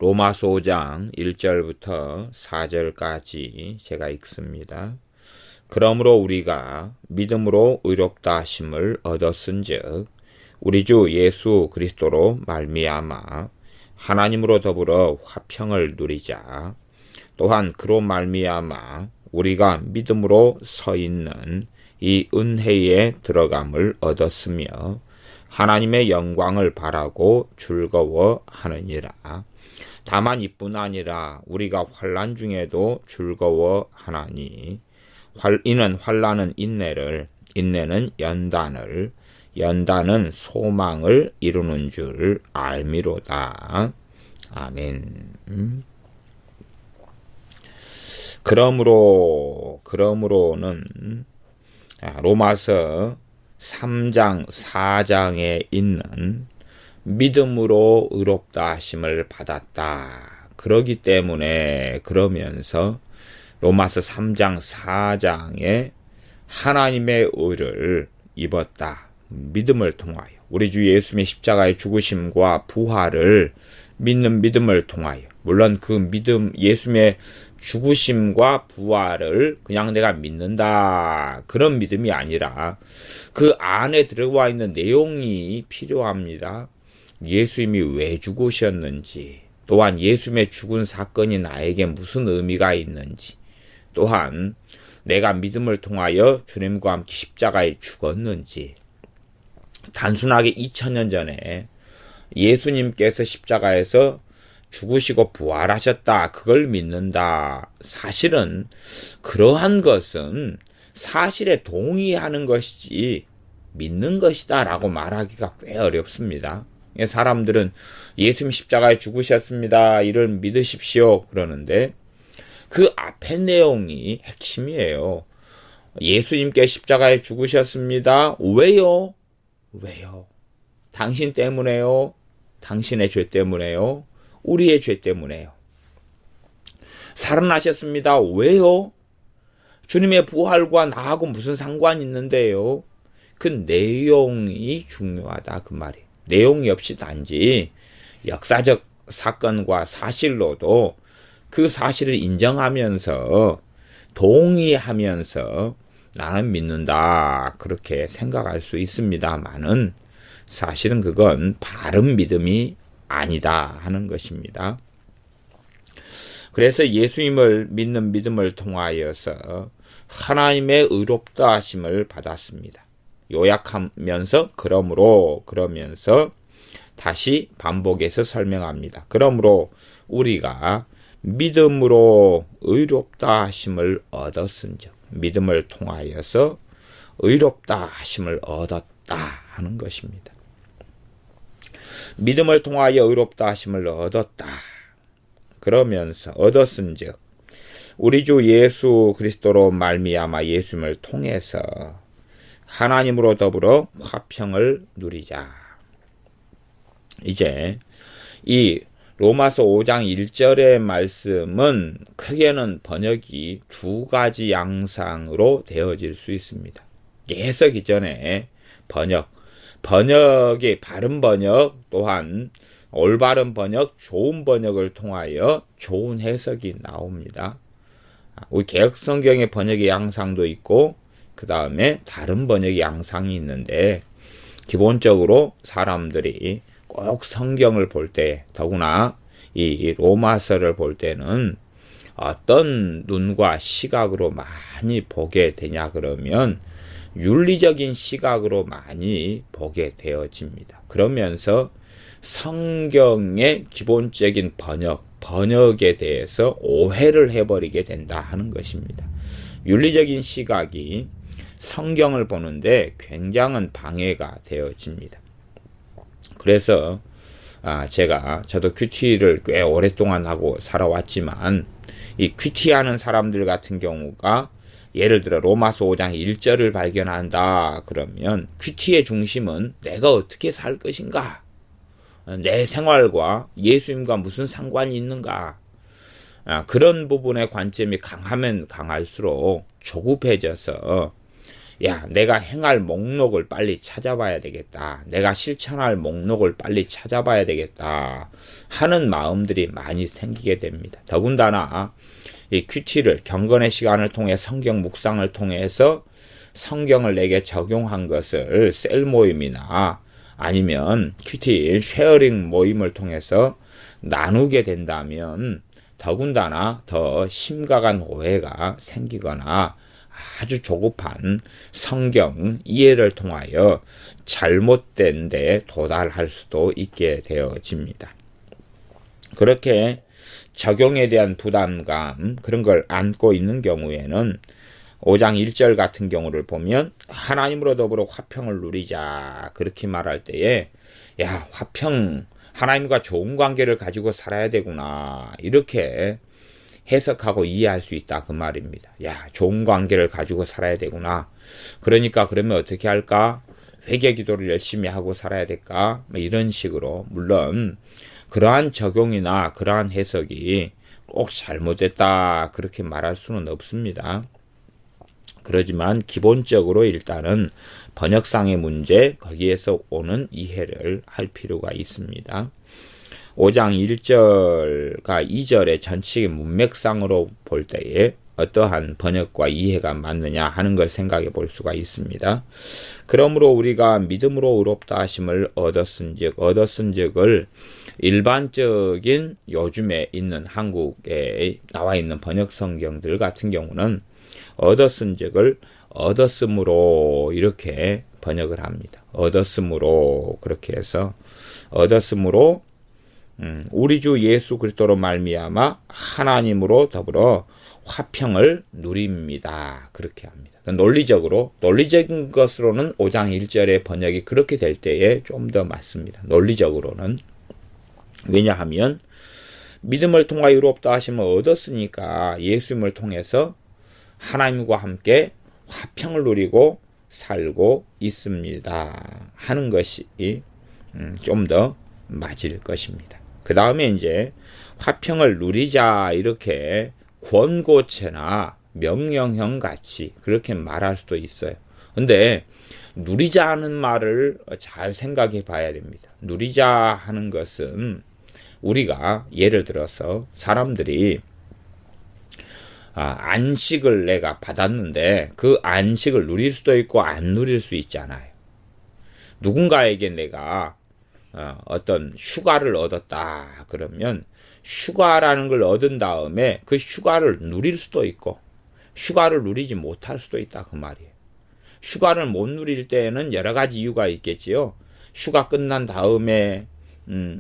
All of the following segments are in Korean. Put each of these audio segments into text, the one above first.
로마서 5장 1절부터 4절까지 제가 읽습니다. 그러므로 우리가 믿음으로 의롭다 하심을 얻었은즉 우리 주 예수 그리스도로 말미암아 하나님으로 더불어 화평을 누리자. 또한 그로 말미암아 우리가 믿음으로 서 있는 이 은혜에 들어감을 얻었으며 하나님의 영광을 바라고 즐거워하느니라. 다만 이뿐 아니라 우리가 환난 중에도 즐거워하나니 이는 환난은 인내를, 인내는 연단을, 연단은 소망을 이루는 줄 알미로다. 아멘. 그러므로는 로마서 3장 4장에 있는 믿음으로 의롭다 하심을 받았다. 그러기 때문에 그러면서 로마서 3장 4장에 하나님의 의를 입었다. 믿음을 통하여 우리 주 예수님의 십자가의 죽으심과 부활을 믿는 믿음을 통하여, 물론 그 믿음, 예수님의 죽으심과 부활을 그냥 내가 믿는다 그런 믿음이 아니라 그 안에 들어와 있는 내용이 필요합니다. 예수님이 왜 죽으셨는지, 또한 예수님의 죽은 사건이 나에게 무슨 의미가 있는지, 또한 내가 믿음을 통하여 주님과 함께 십자가에 죽었는지, 단순하게 2000년 전에 예수님께서 십자가에서 죽으시고 부활하셨다, 그걸 믿는다. 사실은 그러한 것은 사실에 동의하는 것이지 믿는 것이다 라고 말하기가 꽤 어렵습니다. 사람들은 예수님 십자가에 죽으셨습니다, 이를 믿으십시오 그러는데 그 앞에 내용이 핵심이에요. 예수님께 십자가에 죽으셨습니다. 왜요? 왜요? 당신 때문에요? 당신의 죄 때문에요? 우리의 죄 때문에요. 살아나셨습니다. 왜요? 주님의 부활과 나하고 무슨 상관이 있는데요? 그 내용이 중요하다 그 말이에요. 내용이 없이 단지 역사적 사건과 사실로도 그 사실을 인정하면서 동의하면서 나는 믿는다 그렇게 생각할 수 있습니다만은 사실은 그건 바른 믿음이 아니다 하는 것입니다. 그래서 예수님을 믿는 믿음을 통하여서 하나님의 의롭다 하심을 받았습니다. 요약하면서 그러면서 다시 반복해서 설명합니다. 그러므로 우리가 믿음으로 의롭다 하심을 얻었은즉, 믿음을 통하여서 의롭다 하심을 얻었다 하는 것입니다. 믿음을 통하여 의롭다 하심을 얻었다. 그러면서 얻었은즉 우리 주 예수 그리스도로 말미암아 예수님을 통해서 하나님으로 더불어 화평을 누리자. 이제 이 로마서 5장 1절의 말씀은 크게는 번역이 두 가지 양상으로 되어질 수 있습니다. 해석 이전에 번역의 바른 번역, 또한 올바른 번역, 좋은 번역을 통하여 좋은 해석이 나옵니다. 우리 개역성경의 번역의 양상도 있고 그 다음에 다른 번역의 양상이 있는데, 기본적으로 사람들이 꼭 성경을 볼 때, 더구나 이 로마서를 볼 때는 어떤 눈과 시각으로 많이 보게 되냐 그러면 윤리적인 시각으로 많이 보게 되어집니다. 그러면서 성경의 기본적인 번역에 대해서 오해를 해버리게 된다 하는 것입니다. 윤리적인 시각이 성경을 보는데 굉장한 방해가 되어집니다. 그래서 저도 큐티를 꽤 오랫동안 하고 살아왔지만 이 큐티하는 사람들 같은 경우가 예를 들어 로마서 5장 1절을 발견한다 그러면 큐티의 중심은 내가 어떻게 살 것인가, 내 생활과 예수님과 무슨 상관이 있는가, 그런 부분의 관점이 강하면 강할수록 조급해져서 야, 내가 행할 목록을 빨리 찾아봐야 되겠다. 내가 실천할 목록을 빨리 찾아봐야 되겠다. 하는 마음들이 많이 생기게 됩니다. 더군다나 이 큐티를 경건의 시간을 통해 성경 묵상을 통해서 성경을 내게 적용한 것을 셀 모임이나 아니면 큐티 쉐어링 모임을 통해서 나누게 된다면 더군다나 더 심각한 오해가 생기거나 아주 조급한 성경 이해를 통하여 잘못된 데 도달할 수도 있게 되어집니다. 그렇게 적용에 대한 부담감 그런 걸 안고 있는 경우에는 5장 1절 같은 경우를 보면 하나님으로 더불어 화평을 누리자 그렇게 말할 때에 야, 화평, 하나님과 좋은 관계를 가지고 살아야 되구나 이렇게 해석하고 이해할 수 있다 그 말입니다. 야, 좋은 관계를 가지고 살아야 되구나. 그러니까 그러면 어떻게 할까? 회개 기도를 열심히 하고 살아야 될까? 이런 식으로 물론 그러한 적용이나 그러한 해석이 꼭 잘못됐다 그렇게 말할 수는 없습니다. 그러지만 기본적으로 일단은 번역상의 문제 거기에서 오는 이해를 할 필요가 있습니다. 5장 1절과 2절의 전체의 문맥상으로 볼 때에 어떠한 번역과 이해가 맞느냐 하는 걸 생각해 볼 수가 있습니다. 그러므로 우리가 믿음으로 의롭다 하심을 얻었은즉을 일반적인 요즘에 있는 한국에 나와 있는 번역 성경들 같은 경우는 얻었은즉을 얻었으므로 이렇게 번역을 합니다. 얻었으므로 그렇게 해서 얻었으므로 우리 주 예수 그리스도로 말미암아 하나님으로 더불어 화평을 누립니다. 그렇게 합니다. 논리적인 것으로는 5장 1절의 번역이 그렇게 될 때에 좀 더 맞습니다. 논리적으로는. 왜냐하면 믿음을 통하여 의롭다 하심을 얻었으니까 예수님을 통해서 하나님과 함께 화평을 누리고 살고 있습니다. 하는 것이 좀 더 맞을 것입니다. 그 다음에 이제 화평을 누리자 이렇게 권고체나 명령형 같이 그렇게 말할 수도 있어요. 근데 누리자 하는 말을 잘 생각해 봐야 됩니다. 누리자 하는 것은 우리가 예를 들어서 사람들이 안식을 내가 받았는데 그 안식을 누릴 수도 있고 안 누릴 수 있잖아요. 누군가에게 내가 어떤 휴가를 얻었다 그러면 휴가라는 걸 얻은 다음에 그 휴가를 누릴 수도 있고 휴가를 누리지 못할 수도 있다 그 말이에요. 휴가를 못 누릴 때에는 여러 가지 이유가 있겠지요. 휴가 끝난 다음에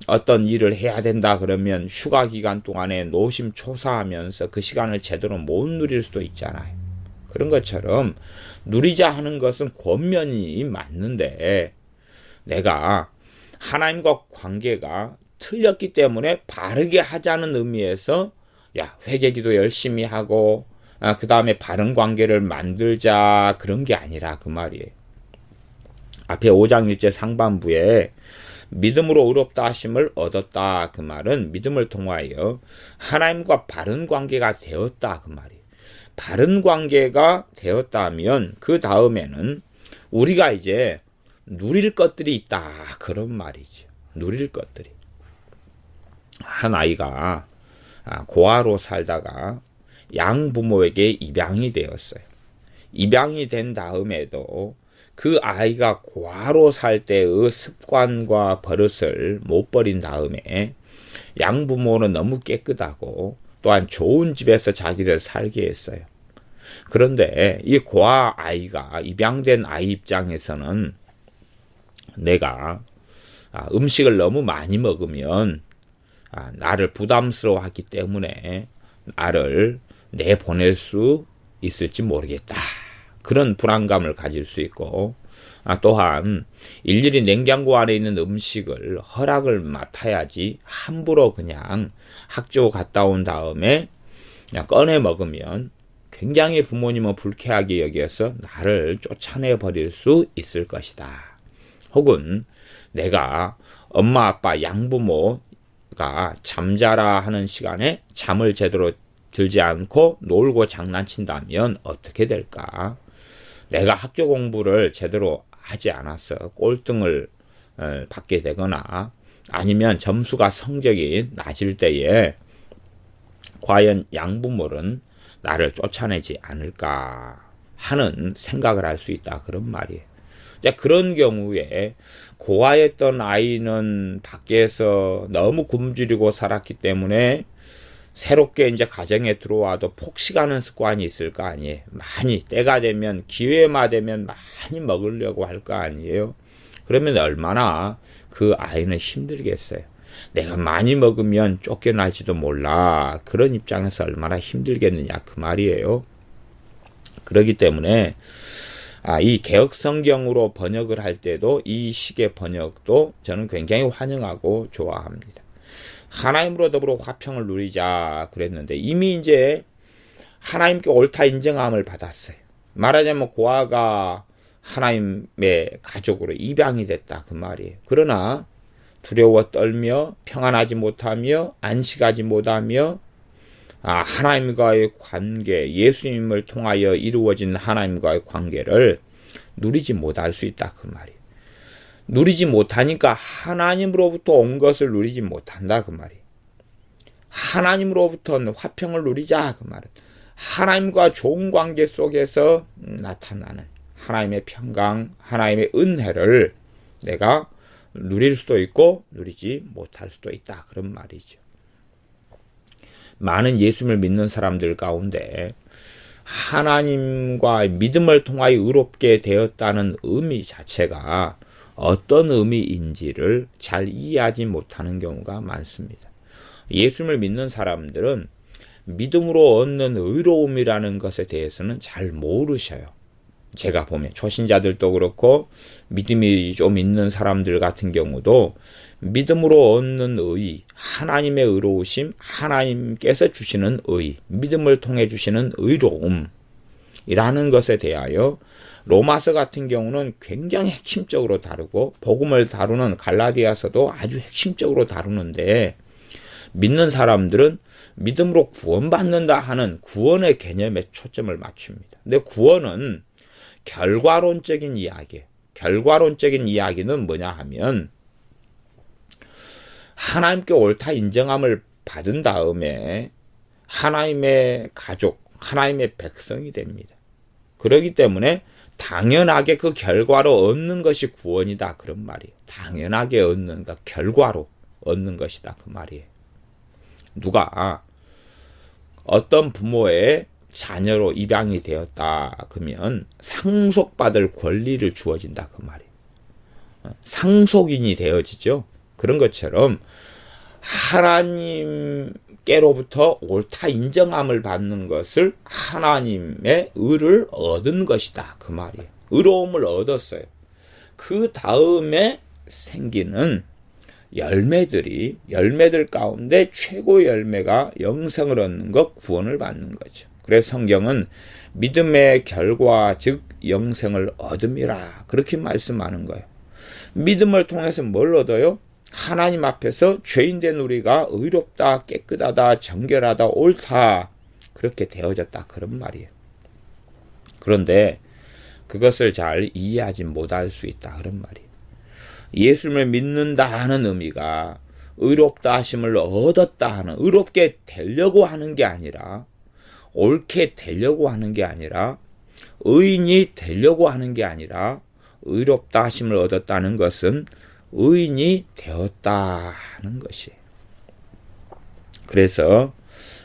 어떤 일을 해야 된다 그러면 휴가 기간 동안에 노심초사하면서 그 시간을 제대로 못 누릴 수도 있잖아요. 그런 것처럼 누리자 하는 것은 권면이 맞는데 내가 하나님과 관계가 틀렸기 때문에 바르게 하자는 의미에서 야, 회개기도 열심히 하고 그 다음에 바른 관계를 만들자 그런 게 아니라 그 말이에요. 앞에 5장 1절 상반부에 믿음으로 의롭다 하심을 얻었다 그 말은 믿음을 통하여 하나님과 바른 관계가 되었다 그 말이에요. 바른 관계가 되었다면 그 다음에는 우리가 이제 누릴 것들이 있다 그런 말이죠. 누릴 것들이. 한 아이가 고아로 살다가 양부모에게 입양이 되었어요. 입양이 된 다음에도 그 아이가 고아로 살 때의 습관과 버릇을 못 버린 다음에 양부모는 너무 깨끗하고 또한 좋은 집에서 자기를 살게 했어요. 그런데 이 고아 아이가 입양된 아이 입장에서는 내가 음식을 너무 많이 먹으면 나를 부담스러워하기 때문에 나를 내보낼 수 있을지 모르겠다. 그런 불안감을 가질 수 있고 또한 일일이 냉장고 안에 있는 음식을 허락을 맡아야지 함부로 그냥 학교 갔다 온 다음에 그냥 꺼내 먹으면 굉장히 부모님은 불쾌하게 여겨서 나를 쫓아내버릴 수 있을 것이다. 혹은 내가 엄마 아빠 양부모가 잠자라 하는 시간에 잠을 제대로 들지 않고 놀고 장난친다면 어떻게 될까? 내가 학교 공부를 제대로 하지 않았어. 꼴등을 받게 되거나 아니면 점수가 성적이 낮을 때에 과연 양부모는 나를 쫓아내지 않을까 하는 생각을 할 수 있다. 그런 말이에요. 그런 경우에 고아였던 아이는 밖에서 너무 굶주리고 살았기 때문에 새롭게 이제 가정에 들어와도 폭식하는 습관이 있을 거 아니에요. 많이 때가 되면 기회만 되면 많이 먹으려고 할 거 아니에요. 그러면 얼마나 그 아이는 힘들겠어요. 내가 많이 먹으면 쫓겨날지도 몰라. 그런 입장에서 얼마나 힘들겠느냐 그 말이에요. 그렇기 때문에 이 개혁성경으로 번역을 할 때도 이 식의 번역도 저는 굉장히 환영하고 좋아합니다. 하나님으로 더불어 화평을 누리자 그랬는데 이미 이제 하나님께 옳다 인정함을 받았어요. 말하자면 고아가 하나님의 가족으로 입양이 됐다 그 말이에요. 그러나 두려워 떨며 평안하지 못하며 안식하지 못하며 하나님과의 관계, 예수님을 통하여 이루어진 하나님과의 관계를 누리지 못할 수 있다 그 말이에요. 누리지 못하니까 하나님으로부터 온 것을 누리지 못한다 그 말이에요. 하나님으로부터는 화평을 누리자 그 말은 하나님과 좋은 관계 속에서 나타나는 하나님의 평강, 하나님의 은혜를 내가 누릴 수도 있고 누리지 못할 수도 있다 그런 말이죠. 많은 예수님을 믿는 사람들 가운데 하나님과 믿음을 통하여 의롭게 되었다는 의미 자체가 어떤 의미인지를 잘 이해하지 못하는 경우가 많습니다. 예수님을 믿는 사람들은 믿음으로 얻는 의로움이라는 것에 대해서는 잘 모르셔요. 제가 보면 초신자들도 그렇고 믿음이 좀 있는 사람들 같은 경우도 믿음으로 얻는 의, 하나님의 의로우심, 하나님께서 주시는 의, 믿음을 통해 주시는 의로움이라는 것에 대하여 로마서 같은 경우는 굉장히 핵심적으로 다루고 복음을 다루는 갈라디아서도 아주 핵심적으로 다루는데 믿는 사람들은 믿음으로 구원받는다 하는 구원의 개념에 초점을 맞춥니다. 근데 구원은 결과론적인 이야기예요. 결과론적인 이야기는 뭐냐 하면 하나님께 옳다 인정함을 받은 다음에 하나님의 가족, 하나님의 백성이 됩니다. 그렇기 때문에 당연하게 그 결과로 얻는 것이 구원이다 그런 말이에요. 당연하게 얻는 것, 결과로 얻는 것이다 그 말이에요. 누가 어떤 부모의 자녀로 입양이 되었다 그러면 상속받을 권리를 주어진다 그 말이에요. 상속인이 되어지죠. 그런 것처럼 하나님께로부터 옳다 인정함을 받는 것을 하나님의 의를 얻은 것이다 그 말이에요. 의로움을 얻었어요. 그 다음에 생기는 열매들 가운데 최고 열매가 영생을 얻는 것, 구원을 받는 거죠. 그래서 성경은 믿음의 결과 즉 영생을 얻음이라 그렇게 말씀하는 거예요. 믿음을 통해서 뭘 얻어요? 하나님 앞에서 죄인된 우리가 의롭다, 깨끗하다, 정결하다, 옳다 그렇게 되어졌다 그런 말이에요. 그런데 그것을 잘 이해하지 못할 수 있다 그런 말이에요. 예수님을 믿는다 하는 의미가 의롭다 하심을 얻었다 하는, 의롭게 되려고 하는 게 아니라, 옳게 되려고 하는 게 아니라, 의인이 되려고 하는 게 아니라, 의롭다 하심을 얻었다는 것은 의인이 되었다 하는 것이에요. 그래서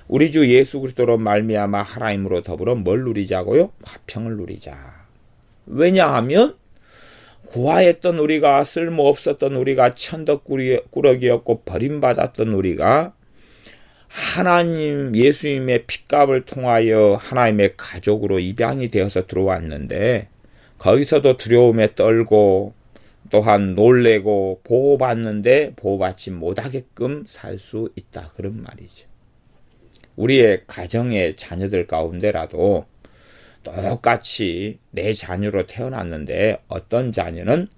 우리 주 예수 그리스도로 말미암아 하나님으로 더불어 뭘 누리자고요? 화평을 누리자. 왜냐하면 고아했던 우리가, 쓸모없었던 우리가, 천덕꾸러기였고 버림받았던 우리가 하나님 예수님의 핏값을 통하여 하나님의 가족으로 입양이 되어서 들어왔는데 거기서도 두려움에 떨고 또한 놀래고 보호받는데 보호받지 못하게끔 살 수 있다 그런 말이죠. 우리의 가정의 자녀들 가운데라도 똑같이 내 자녀로 태어났는데 어떤 자녀는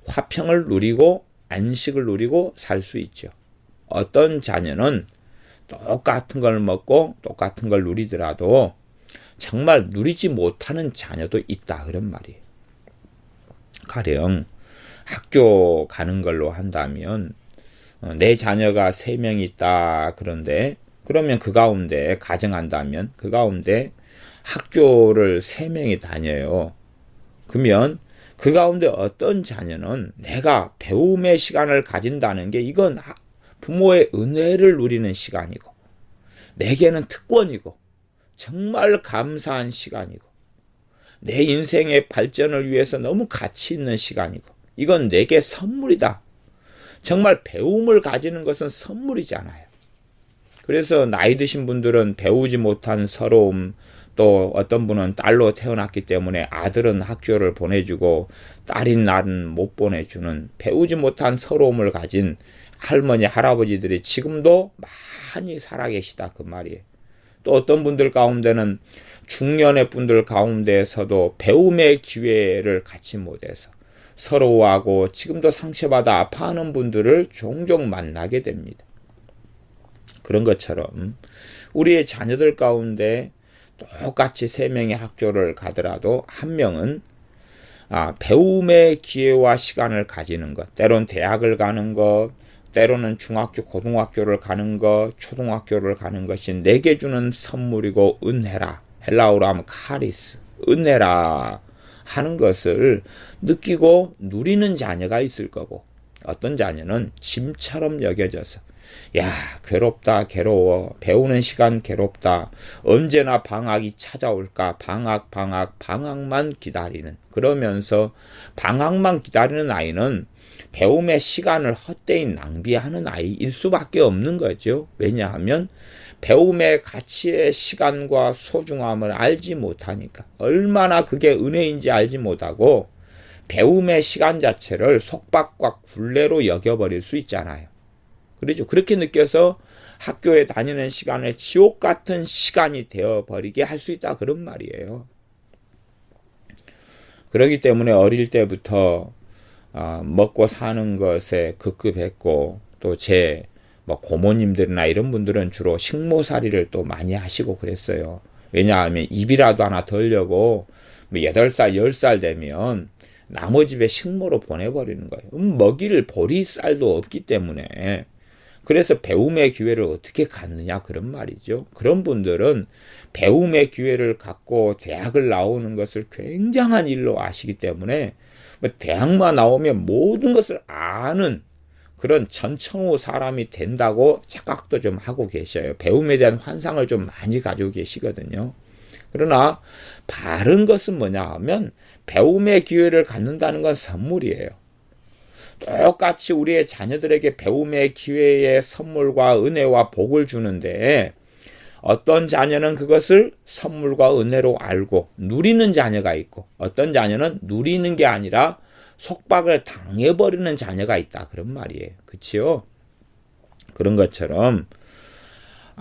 화평을 누리고 안식을 누리고 살 수 있죠. 어떤 자녀는 똑같은 걸 먹고 똑같은 걸 누리더라도 정말 누리지 못하는 자녀도 있다 그런 말이에요. 가령 학교 가는 걸로 한다면 내 자녀가 3명 있다 그런데 그러면 그 가운데 가정한다면 그 가운데 학교를 3명이 다녀요. 그러면 그 가운데 어떤 자녀는 내가 배움의 시간을 가진다는 게 이건 부모의 은혜를 누리는 시간이고 내게는 특권이고 정말 감사한 시간이고 내 인생의 발전을 위해서 너무 가치 있는 시간이고 이건 내게 선물이다. 정말 배움을 가지는 것은 선물이잖아요. 그래서 나이 드신 분들은 배우지 못한 서러움, 또 어떤 분은 딸로 태어났기 때문에 아들은 학교를 보내주고 딸인 나는 못 보내주는 배우지 못한 서러움을 가진 할머니, 할아버지들이 지금도 많이 살아계시다 그 말이에요. 또 어떤 분들 가운데는 중년의 분들 가운데에서도 배움의 기회를 갖지 못해서 서러워하고 지금도 상처받아 아파하는 분들을 종종 만나게 됩니다. 그런 것처럼 우리의 자녀들 가운데 똑같이 3명의 학교를 가더라도 한 명은 배움의 기회와 시간을 가지는 것, 때론 대학을 가는 것, 때로는 중학교, 고등학교를 가는 것, 초등학교를 가는 것이 내게 주는 선물이고 은혜라. 헬라어로 하면 카리스, 은혜라 하는 것을 느끼고 누리는 자녀가 있을 거고 어떤 자녀는 짐처럼 여겨져서 야, 괴롭다, 괴로워. 배우는 시간 괴롭다. 언제나 방학이 찾아올까? 방학만 기다리는. 그러면서 방학만 기다리는 아이는 배움의 시간을 헛되이 낭비하는 아이일 수밖에 없는 거죠. 왜냐하면 배움의 가치의 시간과 소중함을 알지 못하니까. 얼마나 그게 은혜인지 알지 못하고 배움의 시간 자체를 속박과 굴레로 여겨버릴 수 있잖아요. 그렇죠. 그렇게 느껴서 학교에 다니는 시간을 지옥 같은 시간이 되어버리게 할 수 있다 그런 말이에요. 그렇기 때문에 어릴 때부터 먹고 사는 것에 급급했고 또 제 고모님들이나 이런 분들은 주로 식모살이를 또 많이 하시고 그랬어요. 왜냐하면 입이라도 하나 덜려고 8살, 10살 되면 나무 집에 식모로 보내버리는 거예요. 먹일 보리쌀도 없기 때문에. 그래서 배움의 기회를 어떻게 갖느냐 그런 말이죠. 그런 분들은 배움의 기회를 갖고 대학을 나오는 것을 굉장한 일로 아시기 때문에 대학만 나오면 모든 것을 아는 그런 전청후 사람이 된다고 착각도 좀 하고 계셔요. 배움에 대한 환상을 좀 많이 가지고 계시거든요. 그러나 바른 것은 뭐냐 하면 배움의 기회를 갖는다는 건 선물이에요. 똑같이 우리의 자녀들에게 배움의 기회의 선물과 은혜와 복을 주는데 어떤 자녀는 그것을 선물과 은혜로 알고 누리는 자녀가 있고 어떤 자녀는 누리는 게 아니라 속박을 당해버리는 자녀가 있다 그런 말이에요. 그렇지요? 그런 것처럼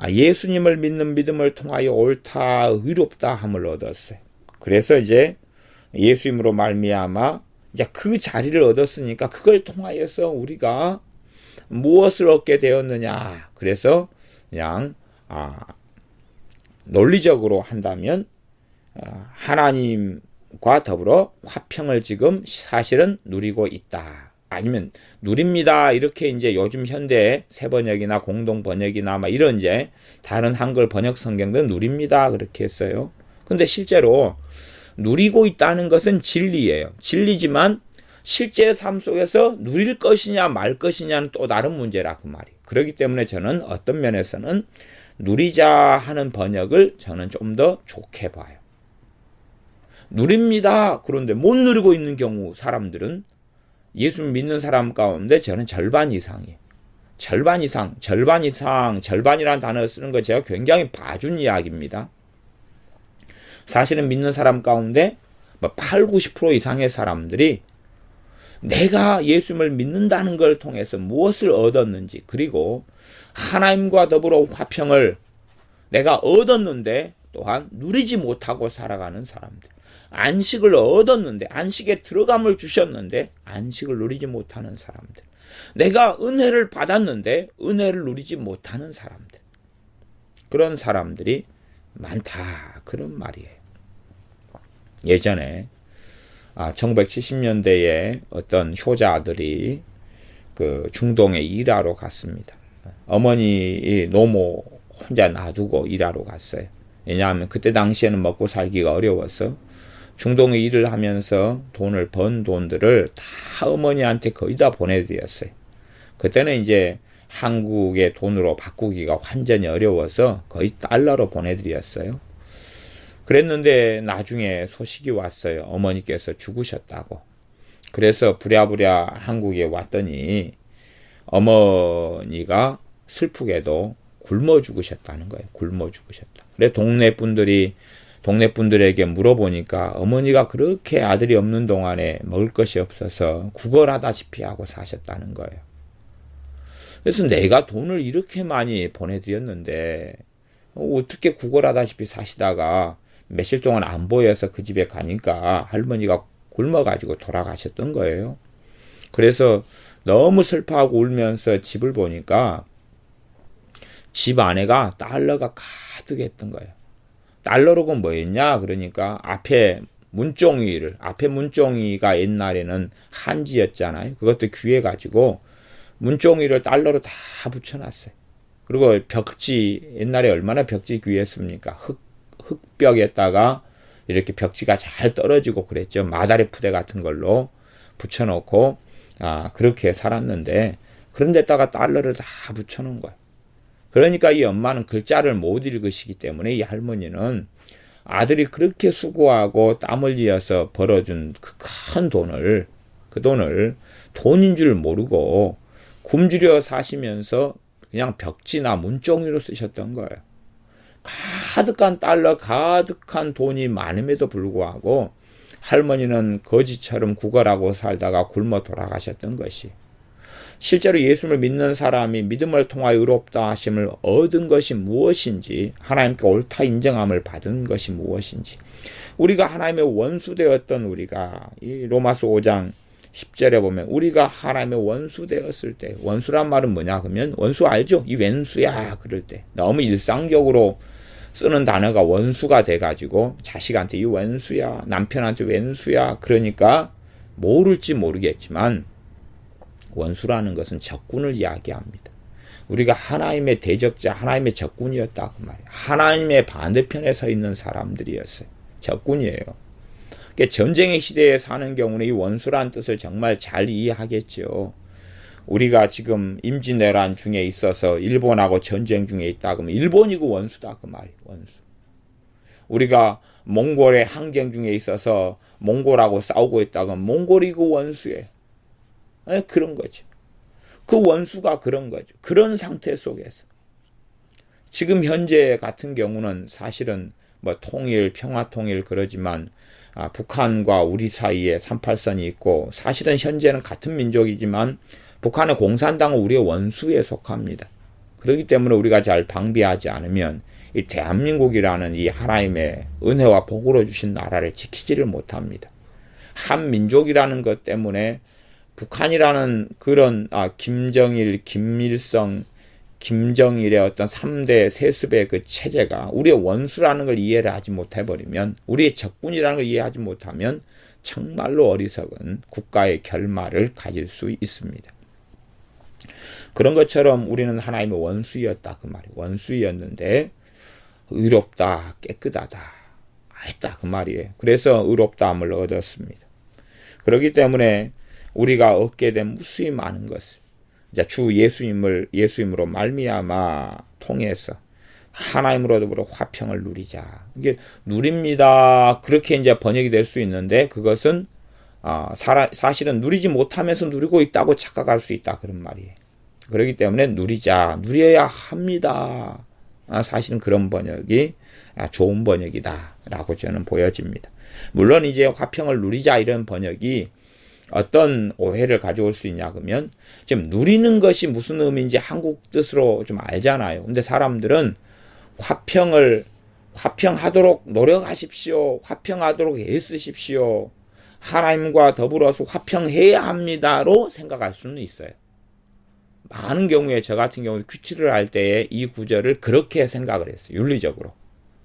예수님을 믿는 믿음을 통하여 옳다 의롭다 함을 얻었어요. 그래서 이제 예수님으로 말미암아 이제 그 자리를 얻었으니까 그걸 통하여서 우리가 무엇을 얻게 되었느냐. 그래서 그냥 논리적으로 한다면 하나님과 더불어 화평을 지금 사실은 누리고 있다. 아니면 누립니다. 이렇게 이제 요즘 현대 새번역이나 공동번역이나 이런 이제 다른 한글 번역 성경들은 누립니다. 그렇게 했어요. 근데 실제로 누리고 있다는 것은 진리예요. 진리지만 실제 삶 속에서 누릴 것이냐 말 것이냐는 또 다른 문제라 그 말이에요. 그렇기 때문에 저는 어떤 면에서는 누리자 하는 번역을 저는 좀 더 좋게 봐요. 누립니다. 그런데 못 누리고 있는 경우 사람들은 예수 믿는 사람 가운데 저는 절반 이상이에요. 절반이라는 단어를 쓰는 거 제가 굉장히 봐준 이야기입니다. 사실은 믿는 사람 가운데 8, 90% 이상의 사람들이 내가 예수님을 믿는다는 걸 통해서 무엇을 얻었는지 그리고 하나님과 더불어 화평을 내가 얻었는데 또한 누리지 못하고 살아가는 사람들. 안식을 얻었는데 안식에 들어감을 주셨는데 안식을 누리지 못하는 사람들. 내가 은혜를 받았는데 은혜를 누리지 못하는 사람들. 그런 사람들이 많다. 그런 말이에요. 예전에 1970년대에 어떤 효자들이 그 중동에 일하러 갔습니다. 어머니 노모 혼자 놔두고 일하러 갔어요. 왜냐하면 그때 당시에는 먹고 살기가 어려워서 중동에 일을 하면서 돈을 번 돈들을 다 어머니한테 거의 다 보내드렸어요. 그때는 이제 한국의 돈으로 바꾸기가 완전히 어려워서 거의 달러로 보내드렸어요. 그랬는데 나중에 소식이 왔어요. 어머니께서 죽으셨다고. 그래서 부랴부랴 한국에 왔더니 어머니가 슬프게도 굶어 죽으셨다는 거예요. 굶어 죽으셨다. 그래 동네 분들에게 물어보니까 어머니가 그렇게 아들이 없는 동안에 먹을 것이 없어서 구걸하다시피 하고 사셨다는 거예요. 그래서 내가 돈을 이렇게 많이 보내드렸는데 어떻게 구걸하다시피 사시다가 며칠 동안 안 보여서 그 집에 가니까 할머니가 굶어가지고 돌아가셨던 거예요. 그래서 너무 슬퍼하고 울면서 집을 보니까 집 안에가 달러가 가득했던 거예요. 달러로가 뭐였냐? 그러니까 앞에 문종이가 옛날에는 한지였잖아요. 그것도 귀해가지고 문종이를 달러로 다 붙여놨어요. 그리고 벽지, 옛날에 얼마나 벽지 귀했습니까? 흙벽에다가 이렇게 벽지가 잘 떨어지고 그랬죠. 마다리 푸대 같은 걸로 붙여놓고 그렇게 살았는데 그런 데다가 달러를 다 붙여놓은 거예요. 그러니까 이 엄마는 글자를 못 읽으시기 때문에 이 할머니는 아들이 그렇게 수고하고 땀 흘려서 벌어준 그 큰 돈을 돈인 줄 모르고 굶주려 사시면서 그냥 벽지나 문종이로 쓰셨던 거예요. 가득한 달러, 가득한 돈이 많음에도 불구하고 할머니는 거지처럼 구걸하고 살다가 굶어 돌아가셨던 것이, 실제로 예수를 믿는 사람이 믿음을 통하여 의롭다 하심을 얻은 것이 무엇인지, 하나님께 옳다 인정함을 받은 것이 무엇인지, 우리가 하나님의 원수 되었던 우리가, 이 로마서 5장 10절에 보면 우리가 하나님의 원수 되었을 때, 원수란 말은 뭐냐 그러면 원수 알죠? 이 왼수야 그럴 때 너무 일상적으로 쓰는 단어가 원수가 돼가지고 자식한테 이 왼수야, 남편한테 왼수야, 그러니까 모를지 모르겠지만 원수라는 것은 적군을 이야기합니다. 우리가 하나님의 대적자, 하나님의 적군이었다 그 말이에요. 하나님의 반대편에 서 있는 사람들이었어요. 적군이에요. 그러니까 전쟁의 시대에 사는 경우는 이 원수라는 뜻을 정말 잘 이해하겠죠. 우리가 지금 임진왜란 중에 있어서 일본하고 전쟁 중에 있다 그러면 일본이고 원수다 그 말이에요. 원수. 우리가 몽골의 항쟁 중에 있어서 몽골하고 싸우고 있다 그러면 몽골이고 원수예요. 그런 거죠. 그 원수가 그런 거죠. 그런 상태 속에서 지금 현재 같은 경우는 사실은 뭐 통일, 평화통일 그러지만 북한과 우리 사이에 38선이 있고, 사실은 현재는 같은 민족이지만 북한의 공산당은 우리의 원수에 속합니다. 그렇기 때문에 우리가 잘 방비하지 않으면 이 대한민국이라는 이 하나님의 은혜와 복으로 주신 나라를 지키지를 못합니다. 한민족이라는 것 때문에 북한이라는 그런 김정일, 김일성, 김정일의 어떤 3대 세습의 그 체제가 우리의 원수라는 걸 이해를 하지 못해버리면, 우리의 적군이라는 걸 이해하지 못하면 정말로 어리석은 국가의 결말을 가질 수 있습니다. 그런 것처럼 우리는 하나님의 원수였다 그 말이에요. 원수였는데 의롭다, 깨끗하다 했다 그 말이에요. 그래서 의롭다함을 얻었습니다. 그렇기 때문에 우리가 얻게 된 무수히 많은 것을 주 예수님으로 말미암아 통해서 하나님으로부터 화평을 누리자. 이게 누립니다. 그렇게 이제 번역이 될 수 있는데, 그것은 사실은 누리지 못하면서 누리고 있다고 착각할 수 있다 그런 말이에요. 그렇기 때문에 누려야 합니다. 사실은 그런 번역이 좋은 번역이다라고 저는 보여집니다. 물론 이제 화평을 누리자 이런 번역이 어떤 오해를 가져올 수 있냐 그러면, 지금 누리는 것이 무슨 의미인지 한국 뜻으로 좀 알잖아요. 근데 사람들은 화평하도록 노력하십시오. 화평하도록 애쓰십시오. 하나님과 더불어서 화평해야 합니다로 생각할 수는 있어요. 많은 경우에 저 같은 경우 큐티를 할 때에 이 구절을 그렇게 생각을 했어요. 윤리적으로.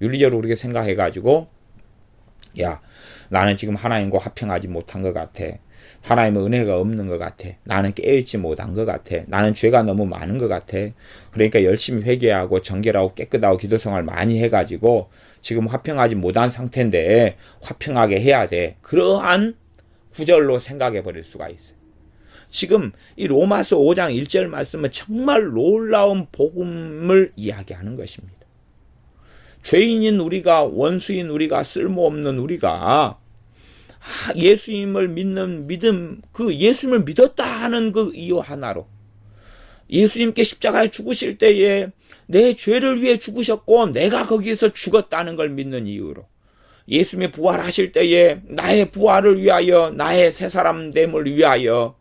윤리적으로 그렇게 생각해가지고 야, 나는 지금 하나님과 화평하지 못한 것 같아. 하나님의 은혜가 없는 것 같아. 나는 깨어있지 못한 것 같아. 나는 죄가 너무 많은 것 같아. 그러니까 열심히 회개하고 정결하고 깨끗하고 기도생활 많이 해가지고 지금 화평하지 못한 상태인데 화평하게 해야 돼. 그러한 구절로 생각해 버릴 수가 있어요. 지금 이 로마서 5장 1절 말씀은 정말 놀라운 복음을 이야기하는 것입니다. 죄인인 우리가, 원수인 우리가, 쓸모없는 우리가 예수님을 믿는 믿음, 그 예수님을 믿었다 하는 그 이유 하나로 예수님께 십자가에 죽으실 때에 내 죄를 위해 죽으셨고 내가 거기에서 죽었다는 걸 믿는 이유로 예수님이 부활하실 때에 나의 부활을 위하여, 나의 새 사람 됨을 위하여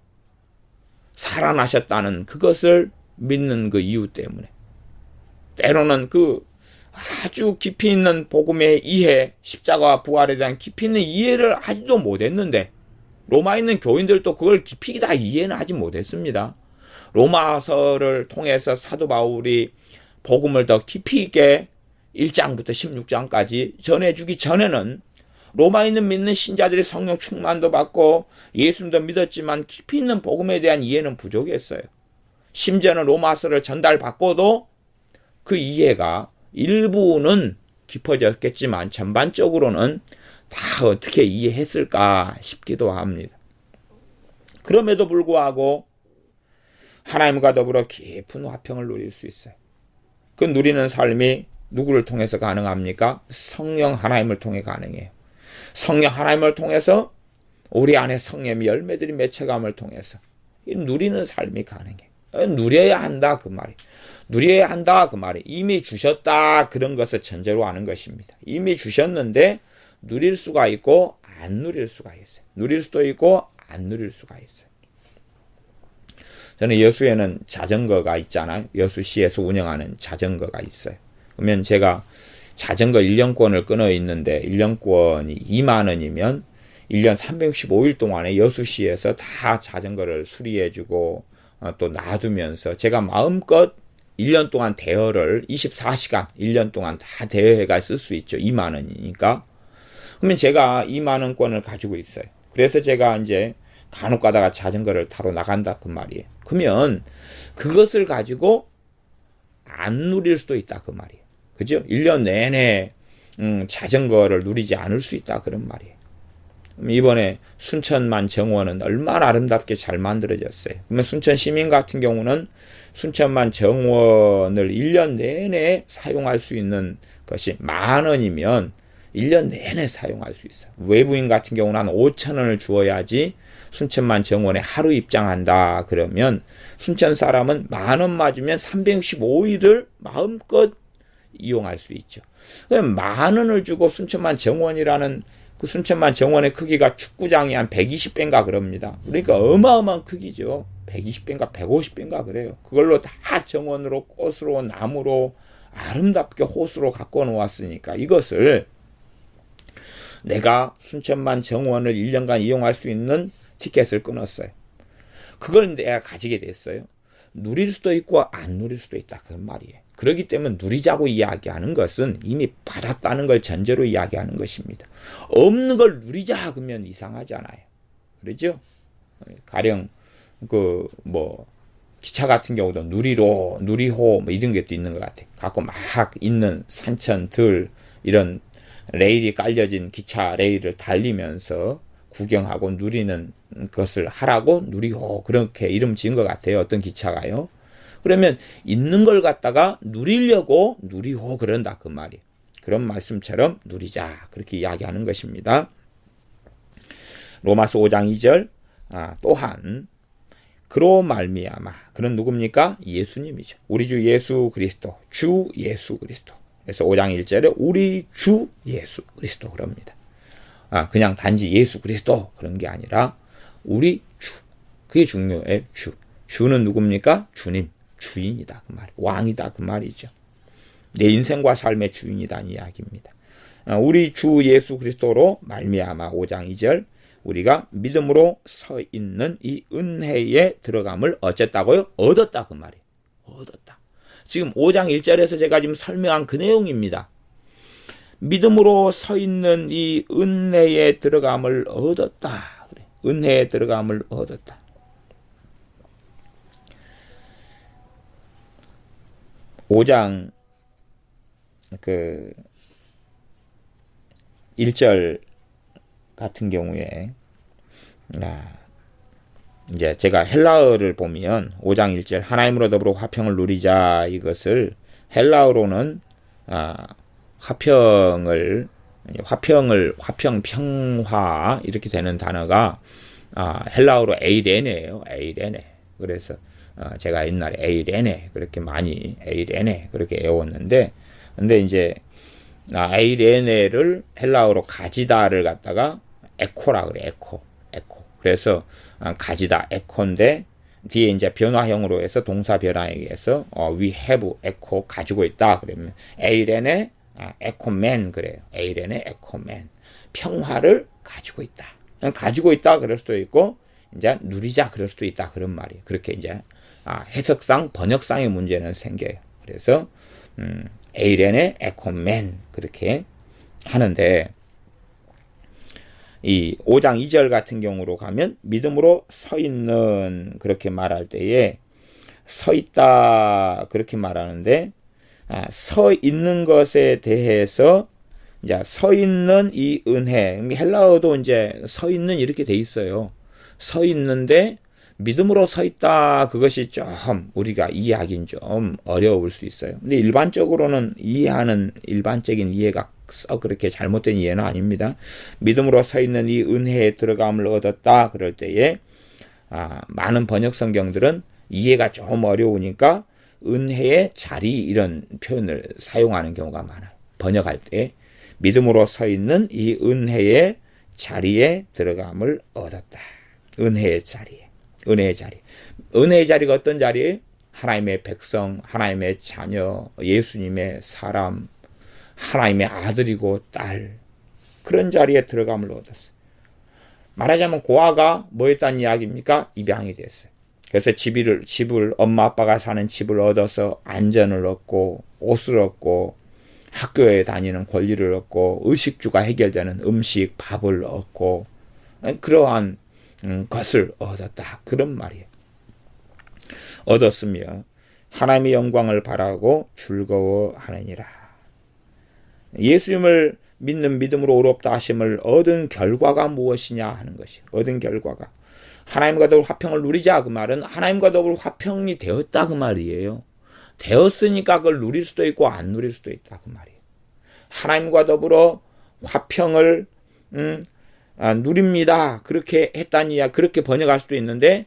살아나셨다는 그것을 믿는 그 이유 때문에 때로는 그 아주 깊이 있는 복음의 이해, 십자가와 부활에 대한 깊이 있는 이해를 하지도 못했는데 로마에 있는 교인들도 그걸 깊이 다 이해는 하지 못했습니다. 로마서를 통해서 사도 바울이 복음을 더 깊이 있게 1장부터 16장까지 전해주기 전에는 로마에 있는 믿는 신자들이 성령 충만도 받고 예수님도 믿었지만 깊이 있는 복음에 대한 이해는 부족했어요. 심지어는 로마서를 전달받고도 그 이해가 일부는 깊어졌겠지만 전반적으로는 다 어떻게 이해했을까 싶기도 합니다. 그럼에도 불구하고 하나님과 더불어 깊은 화평을 누릴 수 있어요. 그 누리는 삶이 누구를 통해서 가능합니까? 성령 하나님을 통해 가능해요. 성령 하나님을 통해서 우리 안에 성령의 열매들이 맺혀감을 통해서 누리는 삶이 가능해요. 누려야 한다 그 말이에요. 누려야 한다 그 말이에요. 이미 주셨다 그런 것을 전제로 하는 것입니다. 이미 주셨는데 누릴 수가 있고 안 누릴 수가 있어요. 누릴 수도 있고 안 누릴 수가 있어요. 저는 여수에는 자전거가 있잖아요. 여수시에서 운영하는 자전거가 있어요. 그러면 제가 자전거 1년권을 끊어 있는데 1년권이 2만 원이면 1년 365일 동안에 여수시에서 다 자전거를 수리해주고 또 놔두면서 제가 마음껏 1년 동안 대여를 24시간 1년 동안 다 대여해가 쓸 수 있죠. 2만 원이니까. 그러면 제가 2만 원권을 가지고 있어요. 그래서 제가 이제 간혹 가다가 자전거를 타러 나간다 그 말이에요. 그러면 그것을 가지고 안 누릴 수도 있다 그 말이에요. 그죠? 1년 내내 자전거를 누리지 않을 수 있다 그런 말이에요. 이번에 순천만 정원은 얼마나 아름답게 잘 만들어졌어요. 그러면 순천 시민 같은 경우는 순천만 정원을 1년 내내 사용할 수 있는 것이 10,000원이면 1년 내내 사용할 수 있어요. 외부인 같은 경우는 한 5,000원을 주어야지 순천만 정원에 하루 입장한다 그러면 순천 사람은 10,000원 맞으면 365일을 마음껏 이용할 수 있죠. 10,000원을 주고 순천만 정원이라는 그 순천만 정원의 크기가 축구장이 한 120배인가 그럽니다. 그러니까 어마어마한 크기죠. 120배인가 150배인가 그래요. 그걸로 다 정원으로 꽃으로 나무로 아름답게 호수로 갖고 놓았으니까 이것을 내가 순천만 정원을 1년간 이용할 수 있는 티켓을 끊었어요. 그걸 내가 가지게 됐어요. 누릴 수도 있고 안 누릴 수도 있다 그 말이에요. 그렇기 때문에 누리자고 이야기하는 것은 이미 받았다는 걸 전제로 이야기하는 것입니다. 없는 걸 누리자 그러면 이상하잖아요. 그렇죠? 가령 기차 같은 경우도 누리호 뭐 이런 것도 있는 것 같아요. 갖고 막 있는 산천 들 이런 레일이 깔려진 기차 레일을 달리면서 구경하고 누리는 것을 하라고 누리호 그렇게 이름 지은 것 같아요. 어떤 기차가요. 그러면 있는 걸 갖다가 누리려고 누리호 그런다 그 말이에요. 그런 말씀처럼 누리자 그렇게 이야기하는 것입니다. 로마서 5장 2절 또한 그로 말미암아 그는 누굽니까? 예수님이죠. 우리 주 예수 그리스도 주 예수 그리스도. 그래서 5장 1절에 우리 주 예수 그리스도 그럽니다. 그냥 단지 예수 그리스도 그런 게 아니라 우리 주. 그게 중요해요. 주. 주는 누굽니까? 주님. 주인이다 그 말. 왕이다 그 말이죠. 내 인생과 삶의 주인이라는 이야기입니다. 우리 주 예수 그리스도로 말미암아 5장 2절 우리가 믿음으로 서 있는 이 은혜에 들어감을 어쨌다고요? 얻었다 그 말이에요. 얻었다. 지금 5장 1절에서 제가 지금 설명한 그 내용입니다. 믿음으로 서 있는 이 은혜에 들어감을 얻었다. 그래. 은혜에 들어감을 얻었다. (5장) 1절 같은 경우에 이제 제가 헬라어를 보면 5장 1절 하나님으로 더불어 화평을 누리자, 이것을 헬라어로는 화평 평화 이렇게 되는 단어가 헬라어로 에이레네예요. 에이레네. 그래서 제가 옛날에 에이레네 그렇게 많이 에이레네 그렇게 외웠는데, 근데 이제 에이레네를 헬라어로 가지다를 갖다가 에코라 그래. 에코. 그래서 가지다 에코인데 뒤에 이제 변화형으로 해서 동사 변화에 의해서 we have 에코 가지고 있다 그러면 에이레네 에코맨 그래요. 에이레네 에코맨 평화를 가지고 있다. 가지고 있다 그럴 수도 있고 이제 누리자 그럴 수도 있다 그런 말이에요. 그렇게 이제 해석상 번역상의 문제는 생겨요. 그래서 에이레네 에코맨 그렇게 하는데, 이 5장 2절 같은 경우로 가면 믿음으로 서 있는 그렇게 말할 때에 서 있다 그렇게 말하는데, 서 있는 것에 대해서 이제 서 있는 이 은혜, 헬라어도 이제 서 있는 이렇게 돼 있어요. 서 있는데 믿음으로 서 있다, 그것이 좀 우리가 이해하기는 좀 어려울 수 있어요. 근데 일반적으로는 이해하는 일반적인 이해가 그렇게 잘못된 이해는 아닙니다. 믿음으로 서 있는 이 은혜에 들어감을 얻었다 그럴 때에 많은 번역 성경들은 이해가 좀 어려우니까 은혜의 자리 이런 표현을 사용하는 경우가 많아요. 번역할 때 믿음으로 서 있는 이 은혜의 자리에 들어감을 얻었다. 은혜의 자리에. 은혜의 자리. 은혜의 자리가 어떤 자리예요? 하나님의 백성, 하나님의 자녀, 예수님의 사람, 하나님의 아들이고 딸, 그런 자리에 들어감을 얻었어요. 말하자면 고아가 뭐였다는 이야기입니까? 입양이 됐어요. 그래서 집을 엄마 아빠가 사는 집을 얻어서 안전을 얻고 옷을 얻고 학교에 다니는 권리를 얻고 의식주가 해결되는 음식, 밥을 얻고 그러한 것을 얻었다. 그런 말이에요. 얻었으며 하나님의 영광을 바라고 즐거워하느니라. 예수님을 믿는 믿음으로 의롭다 하심을 얻은 결과가 무엇이냐 하는 것이, 얻은 결과가 하나님과 더불어 화평을 누리자, 그 말은 하나님과 더불어 화평이 되었다 그 말이에요. 되었으니까 그걸 누릴 수도 있고 안 누릴 수도 있다 그 말이에요. 하나님과 더불어 화평을 누립니다 그렇게 했다니, 그렇게 번역할 수도 있는데,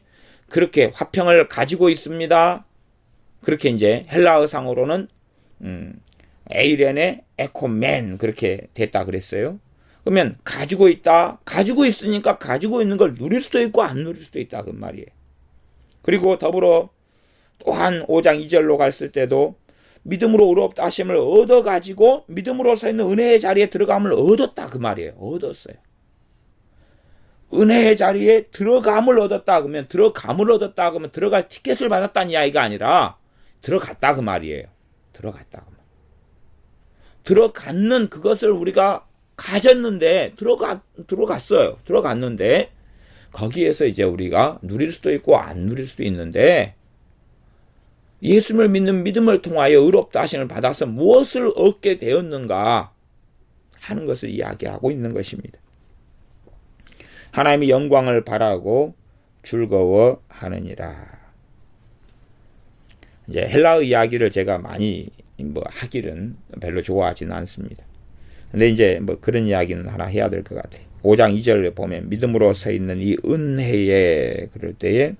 그렇게 화평을 가지고 있습니다 그렇게 이제 헬라어상으로는 에이레네 에코맨 그렇게 됐다 그랬어요. 그러면 가지고 있다, 가지고 있으니까 가지고 있는 걸 누릴 수도 있고 안 누릴 수도 있다 그 말이에요. 그리고 더불어 또한 5장 2절로 갔을 때도 믿음으로 의롭다 하심을 얻어가지고 믿음으로 서 있는 은혜의 자리에 들어감을 얻었다 그 말이에요. 얻었어요. 은혜의 자리에 들어감을 얻었다 그러면, 들어감을 얻었다 그러면 들어갈 티켓을 받았다는 이야기가 아니라 들어갔다 그 말이에요. 들어갔다 그 말. 들어갔는 그것을 우리가 가졌는데 들어갔어요. 들어갔는데 거기에서 이제 우리가 누릴 수도 있고 안 누릴 수도 있는데, 예수님을 믿는 믿음을 통하여 의롭다 하심을 받아서 무엇을 얻게 되었는가 하는 것을 이야기하고 있는 것입니다. 하나님의 영광을 바라고 즐거워하느니라. 이제 헬라어 이야기를 제가 많이 하기는 별로 좋아하지는 않습니다. 근데 이제 그런 이야기는 하나 해야 될 것 같아요. 5장 2절에 보면 믿음으로 서 있는 이 은혜에, 그럴 때에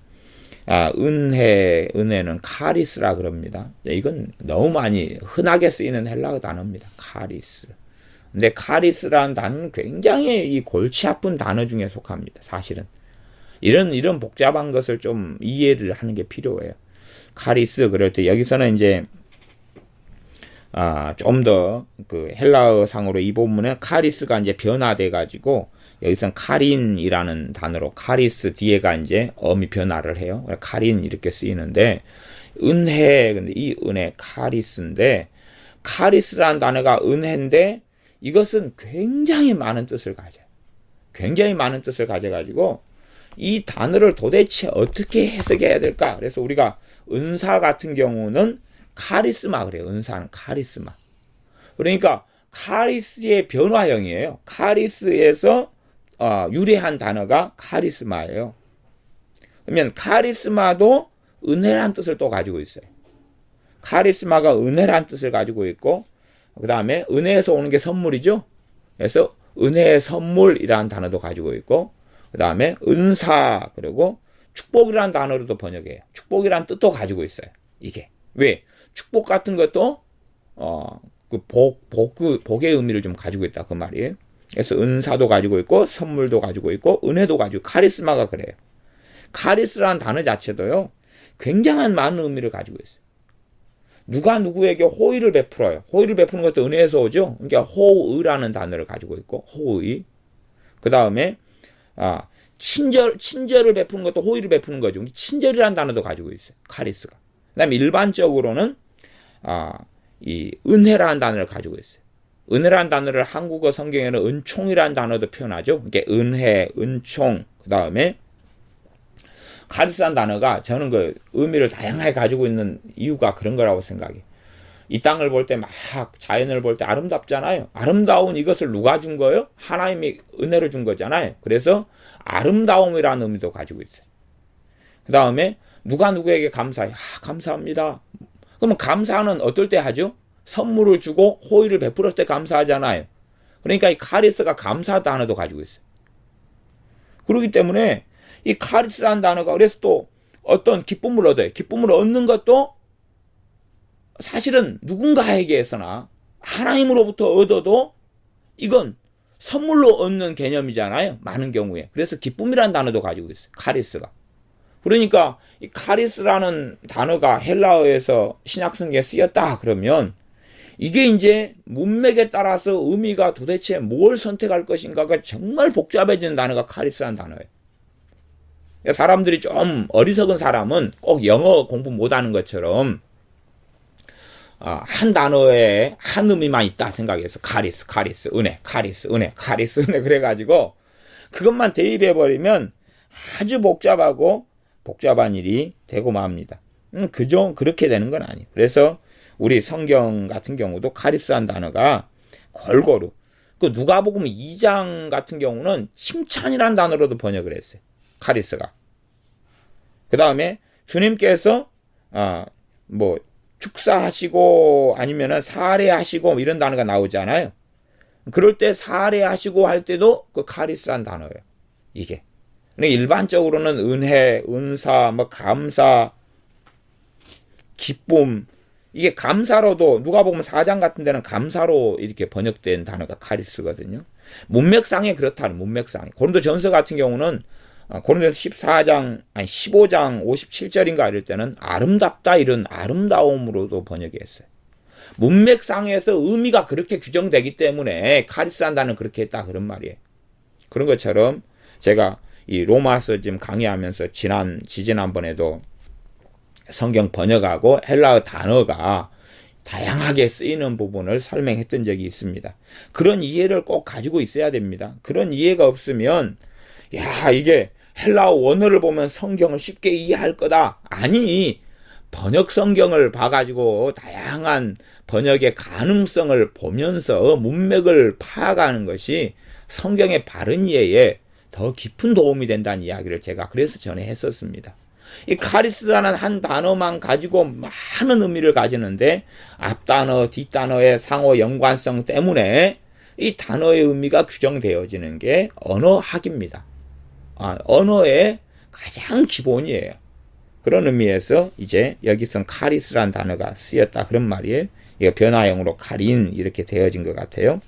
은혜는 카리스라 그럽니다. 이건 너무 많이 흔하게 쓰이는 헬라어 단어입니다. 카리스. 근데 카리스라는 단어는 굉장히 이 골치 아픈 단어 중에 속합니다. 사실은 이런 복잡한 것을 좀 이해를 하는 게 필요해요. 카리스 그럴 때 여기서는 이제 좀 더 그 헬라어 상으로 이 본문에 카리스가 이제 변화돼 가지고 여기선 카린이라는 단어로, 카리스 뒤에가 이제 어미 변화를 해요. 카린 이렇게 쓰이는데, 은혜, 근데 이 은혜 카리스인데, 카리스라는 단어가 은혜인데 이것은 굉장히 많은 뜻을 가져요. 굉장히 많은 뜻을 가져가지고 이 단어를 도대체 어떻게 해석해야 될까? 그래서 우리가 은사 같은 경우는 카리스마 그래요. 은사는 카리스마. 그러니까 카리스의 변화형이에요. 카리스에서 유래한 단어가 카리스마예요. 그러면 카리스마도 은혜란 뜻을 또 가지고 있어요. 카리스마가 은혜란 뜻을 가지고 있고 그 다음에 은혜에서 오는 게 선물이죠. 그래서 은혜의 선물이라는 단어도 가지고 있고 그 다음에 은사 그리고 축복이라는 단어로도 번역해요. 축복이라는 뜻도 가지고 있어요. 이게 왜? 축복 같은 것도 복의 의미를 좀 가지고 있다 그 말이에요. 그래서 은사도 가지고 있고 선물도 가지고 있고 은혜도 가지고 카리스마가 그래요. 카리스라는 단어 자체도요. 굉장한 많은 의미를 가지고 있어요. 누가 누구에게 호의를 베풀어요. 호의를 베푸는 것도 은혜에서 오죠. 그러니까 호의라는 단어를 가지고 있고 호의. 그 다음에 친절을 베푸는 것도 호의를 베푸는 거죠. 친절이라는 단어도 가지고 있어요. 카리스가. 그 다음에 일반적으로는 이 은혜라는 단어를 가지고 있어요. 은혜라는 단어를 한국어 성경에는 은총이라는 단어도 표현하죠. 그러니까 은혜, 은총. 그 다음에 카리스라는 단어가 저는 그 의미를 다양하게 가지고 있는 이유가 그런 거라고 생각해요. 이 땅을 볼 때 막 자연을 볼 때 아름답잖아요. 아름다운 이것을 누가 준 거예요? 하나님이 은혜를 준 거잖아요. 그래서 아름다움이라는 의미도 가지고 있어요. 그 다음에 누가 누구에게 감사해? 감사합니다. 그러면 감사는 어떨 때 하죠? 선물을 주고 호의를 베풀었을 때 감사하잖아요. 그러니까 이 카리스가 감사 단어도 가지고 있어요. 그렇기 때문에 이 카리스라는 단어가 그래서 또 어떤 기쁨을 얻어요. 기쁨을 얻는 것도 사실은 누군가에게서나 하나님으로부터 얻어도 이건 선물로 얻는 개념이잖아요. 많은 경우에. 그래서 기쁨이라는 단어도 가지고 있어요. 카리스가. 그러니까 이 카리스라는 단어가 헬라어에서 신약성경에 쓰였다 그러면 이게 이제 문맥에 따라서 의미가 도대체 뭘 선택할 것인가가 정말 복잡해지는 단어가 카리스라는 단어예요. 사람들이 좀 어리석은 사람은 꼭 영어 공부 못하는 것처럼 한 단어에 한 의미만 있다 생각해서 카리스, 은혜, 은혜 그래가지고 그것만 대입해버리면 아주 복잡한 일이 되고 맙니다. 그렇게 되는 건 아니에요. 그래서 우리 성경 같은 경우도 카리스라는 단어가 골고루 그 누가복음 2장 같은 경우는 칭찬이라는 단어로도 번역을 했어요. 카리스가. 그 다음에 주님께서 축사하시고 아니면은 사례하시고 이런 단어가 나오잖아요. 그럴 때 사례하시고 할 때도 그 카리스라는 단어예요. 이게. 일반적으로는 은혜, 은사, 감사, 기쁨 이게 감사로도 누가복음 4장 같은 데는 감사로 이렇게 번역된 단어가 카리스거든요. 문맥상에 그렇다는 문맥상에. 고린도전서 같은 경우는 고린도전서 15장 57절인가 이럴 때는 아름답다 이런 아름다움으로도 번역했어요. 문맥상에서 의미가 그렇게 규정되기 때문에 카리스한 단어는 그렇게 했다 그런 말이에요. 그런 것처럼 제가 이 로마서 지금 강의하면서 지지난번에도 성경 번역하고 헬라어 단어가 다양하게 쓰이는 부분을 설명했던 적이 있습니다. 그런 이해를 꼭 가지고 있어야 됩니다. 그런 이해가 없으면 이게 헬라어 원어를 보면 성경을 쉽게 이해할 거다. 아니, 번역 성경을 봐가지고 다양한 번역의 가능성을 보면서 문맥을 파악하는 것이 성경의 바른 이해에 더 깊은 도움이 된다는 이야기를 제가 그래서 전에 했었습니다. 이 카리스라는 한 단어만 가지고 많은 의미를 가지는데 앞단어, 뒷단어의 상호 연관성 때문에 이 단어의 의미가 규정되어지는 게 언어학입니다. 언어의 가장 기본이에요. 그런 의미에서 이제 여기서 카리스라는 단어가 쓰였다 그런 말이에요. 이거 변화형으로 카린 이렇게 되어진 것 같아요.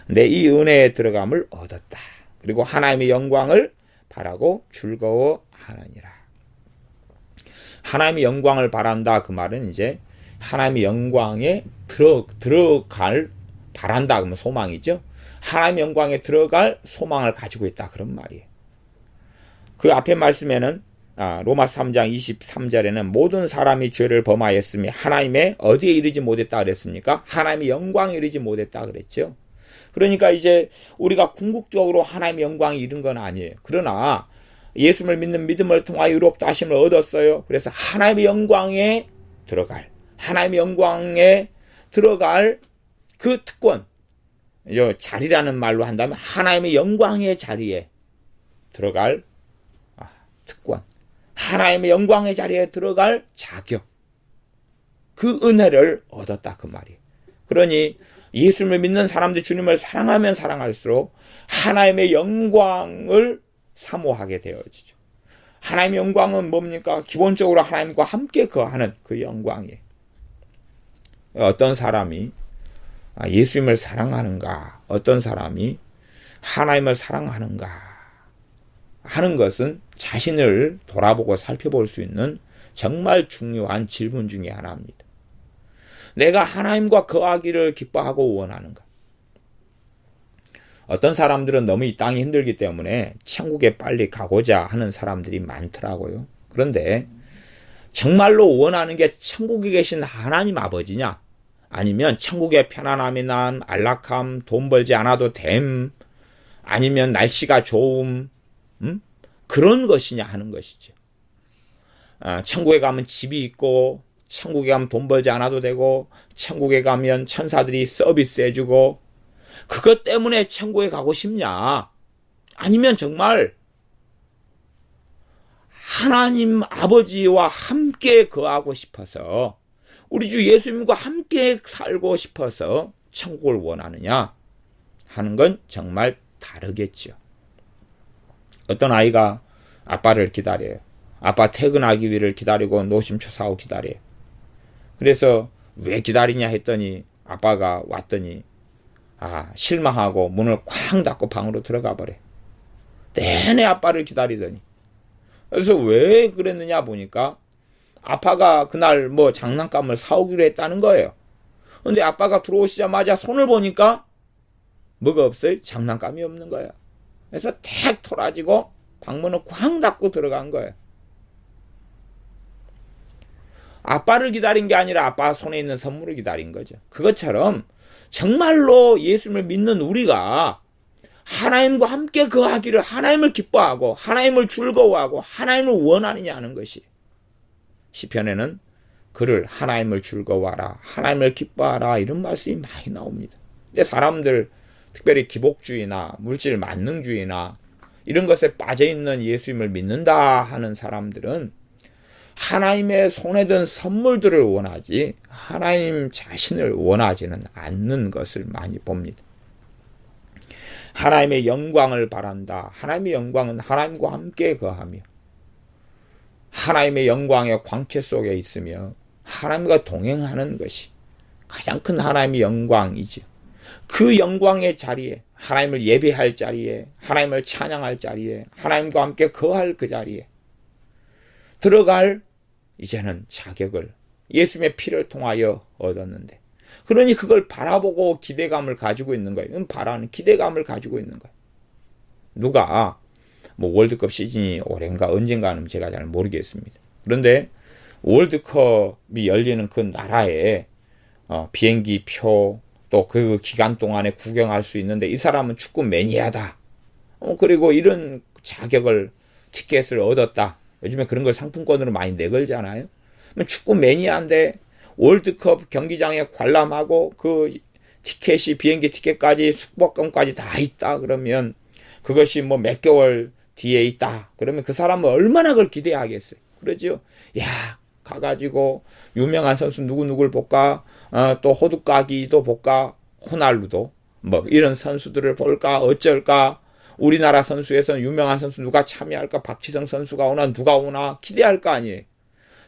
근데 이 은혜에 들어감을 얻었다. 그리고 하나님의 영광을 바라고 즐거워하느니라. 하나님의 영광을 바란다 그 말은 이제 하나님의 영광에 들어갈 바란다 그러면 소망이죠. 하나님의 영광에 들어갈 소망을 가지고 있다 그런 말이에요. 그 앞에 말씀에는 로마서 3장 23절에는 모든 사람이 죄를 범하였으며 하나님의 어디에 이르지 못했다 그랬습니까? 하나님의 영광에 이르지 못했다 그랬죠. 그러니까 이제 우리가 궁극적으로 하나님의 영광이 이른 건 아니에요. 그러나 예수를 믿는 믿음을 통하여 의롭다 하심을 얻었어요. 그래서 하나님의 영광에 들어갈, 하나님의 영광에 들어갈 그 특권, 자리라는 말로 한다면 하나님의 영광의 자리에 들어갈 특권, 하나님의 영광의 자리에 들어갈 자격, 그 은혜를 얻었다 그 말이에요. 그러니 예수를 믿는 사람들이 주님을 사랑하면 사랑할수록 하나님의 영광을 사모하게 되어지죠. 하나님의 영광은 뭡니까? 기본적으로 하나님과 함께 거하는 그 영광이에요. 어떤 사람이 예수님을 사랑하는가, 어떤 사람이 하나님을 사랑하는가 하는 것은 자신을 돌아보고 살펴볼 수 있는 정말 중요한 질문 중에 하나입니다. 내가 하나님과 거하기를 기뻐하고 원하는가? 어떤 사람들은 너무 이 땅이 힘들기 때문에 천국에 빨리 가고자 하는 사람들이 많더라고요. 그런데 정말로 원하는 게 천국에 계신 하나님 아버지냐? 아니면 천국의 편안함이나 안락함, 돈 벌지 않아도 됨, 아니면 날씨가 좋음, 그런 것이냐 하는 것이죠. 천국에 가면 집이 있고, 천국에 가면 돈 벌지 않아도 되고, 천국에 가면 천사들이 서비스 해주고, 그것 때문에 천국에 가고 싶냐? 아니면 정말 하나님 아버지와 함께 거하고 싶어서, 우리 주 예수님과 함께 살고 싶어서 천국을 원하느냐 하는 건 정말 다르겠죠. 어떤 아이가 아빠를 기다려요. 아빠 퇴근하기를 기다리고 노심초사하고 기다려요. 그래서 왜 기다리냐 했더니 아빠가 왔더니 실망하고 문을 쾅 닫고 방으로 들어가 버려. 내내 아빠를 기다리더니. 그래서 왜 그랬느냐 보니까 아빠가 그날 뭐 장난감을 사오기로 했다는 거예요. 근데 아빠가 들어오시자마자 손을 보니까 뭐가 없어요? 장난감이 없는 거예요. 그래서 탁 토라지고 방문을 쾅 닫고 들어간 거예요. 아빠를 기다린 게 아니라 아빠 손에 있는 선물을 기다린 거죠. 그것처럼 정말로 예수님을 믿는 우리가 하나님과 함께 거하기를, 하나님을 기뻐하고 하나님을 즐거워하고 하나님을 원하느냐 하는 것이, 시편에는 그를 하나님을 즐거워하라, 하나님을 기뻐하라 이런 말씀이 많이 나옵니다. 근데 사람들, 특별히 기복주의나 물질 만능주의나 이런 것에 빠져있는 예수님을 믿는다 하는 사람들은 하나님의 손에 든 선물들을 원하지 하나님 자신을 원하지는 않는 것을 많이 봅니다. 하나님의 영광을 바란다. 하나님의 영광은 하나님과 함께 거하며 하나님의 영광의 광채 속에 있으며 하나님과 동행하는 것이 가장 큰 하나님의 영광이죠. 그 영광의 자리에, 하나님을 예배할 자리에, 하나님을 찬양할 자리에, 하나님과 함께 거할 그 자리에 들어갈 이제는 자격을 예수님의 피를 통하여 얻었는데, 그러니 그걸 바라보고 기대감을 가지고 있는 거예요. 바라는 기대감을 가지고 있는 거예요. 누가 뭐 월드컵 시즌이 올해인가 언젠가는 제가 잘 모르겠습니다. 그런데 월드컵이 열리는 그 나라에 비행기 표, 또 그 기간 동안에 구경할 수 있는데 이 사람은 축구 매니아다. 그리고 이런 자격을, 티켓을 얻었다. 요즘에 그런 걸 상품권으로 많이 내걸잖아요. 축구 매니아인데 월드컵 경기장에 관람하고 그 티켓이, 비행기 티켓까지 숙박권까지 다 있다 그러면, 그것이 뭐 몇 개월 뒤에 있다 그러면 그 사람은 얼마나 그걸 기대하겠어요. 그러죠. 야, 가가지고 유명한 선수 누구누구를 볼까, 또 호두까기도 볼까, 호날두도 뭐 이런 선수들을 볼까, 어쩔까, 우리나라 선수에서는 유명한 선수 누가 참여할까, 박지성 선수가 오나 누가 오나 기대할 거 아니에요.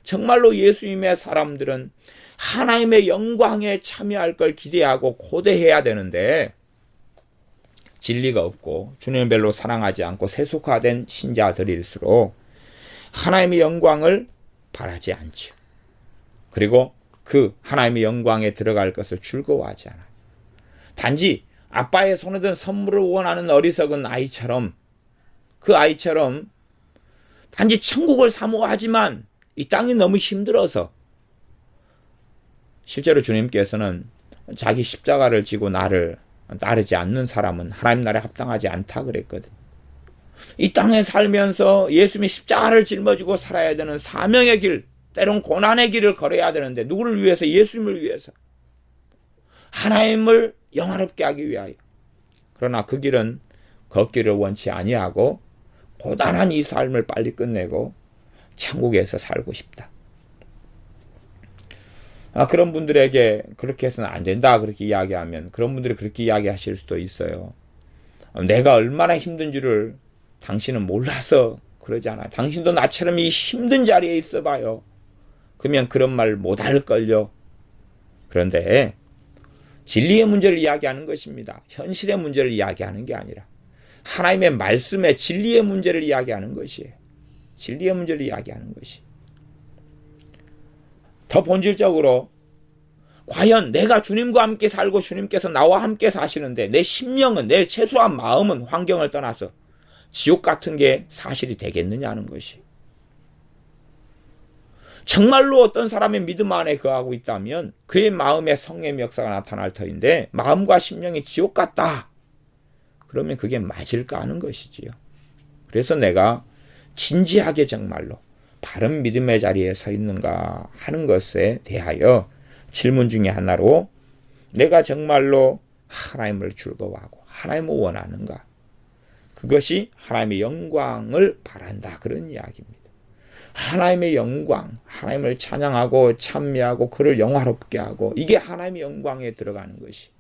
정말로 예수님의 사람들은 하나님의 영광에 참여할 걸 기대하고 고대해야 되는데, 진리가 없고 주님을 별로 사랑하지 않고 세속화된 신자들일수록 하나님의 영광을 바라지 않죠. 그리고 그 하나님의 영광에 들어갈 것을 즐거워하지 않아요. 단지 아빠의 손에 든 선물을 원하는 어리석은 아이처럼, 그 아이처럼 단지 천국을 사모하지만 이 땅이 너무 힘들어서, 실제로 주님께서는 자기 십자가를 지고 나를 따르지 않는 사람은 하나님 나라에 합당하지 않다 그랬거든. 이 땅에 살면서 예수님이 십자가를 짊어지고 살아야 되는 사명의 길, 때론 고난의 길을 걸어야 되는데 누구를 위해서? 예수님을 위해서. 하나님을 영화롭게 하기 위하여. 그러나 그 길은 걷기를 원치 아니하고 고단한 이 삶을 빨리 끝내고 천국에서 살고 싶다. 그런 분들에게 그렇게 해서는 안 된다 그렇게 이야기하면 그런 분들이 그렇게 이야기하실 수도 있어요. 내가 얼마나 힘든 줄을 당신은 몰라서 그러지 않아요. 당신도 나처럼 이 힘든 자리에 있어 봐요. 그러면 그런 말 못할걸요. 그런데 진리의 문제를 이야기하는 것입니다. 현실의 문제를 이야기하는 게 아니라 하나님의 말씀의 진리의 문제를 이야기하는 것이에요. 진리의 문제를 이야기하는 것이. 더 본질적으로 과연 내가 주님과 함께 살고 주님께서 나와 함께 사시는데 내 심령은, 내 최소한 마음은 환경을 떠나서 지옥 같은 게 사실이 되겠느냐는 것이. 정말로 어떤 사람의 믿음 안에 거하고 있다면 그의 마음에 성령의 역사가 나타날 터인데 마음과 심령이 지옥 같다. 그러면 그게 맞을까 하는 것이지요. 그래서 내가 진지하게 정말로 바른 믿음의 자리에 서 있는가 하는 것에 대하여 질문 중에 하나로 내가 정말로 하나님을 즐거워하고 하나님을 원하는가? 그것이 하나님의 영광을 바란다. 그런 이야기입니다. 하나님의 영광, 하나님을 찬양하고 찬미하고 그를 영화롭게 하고 이게 하나님의 영광에 들어가는 것이.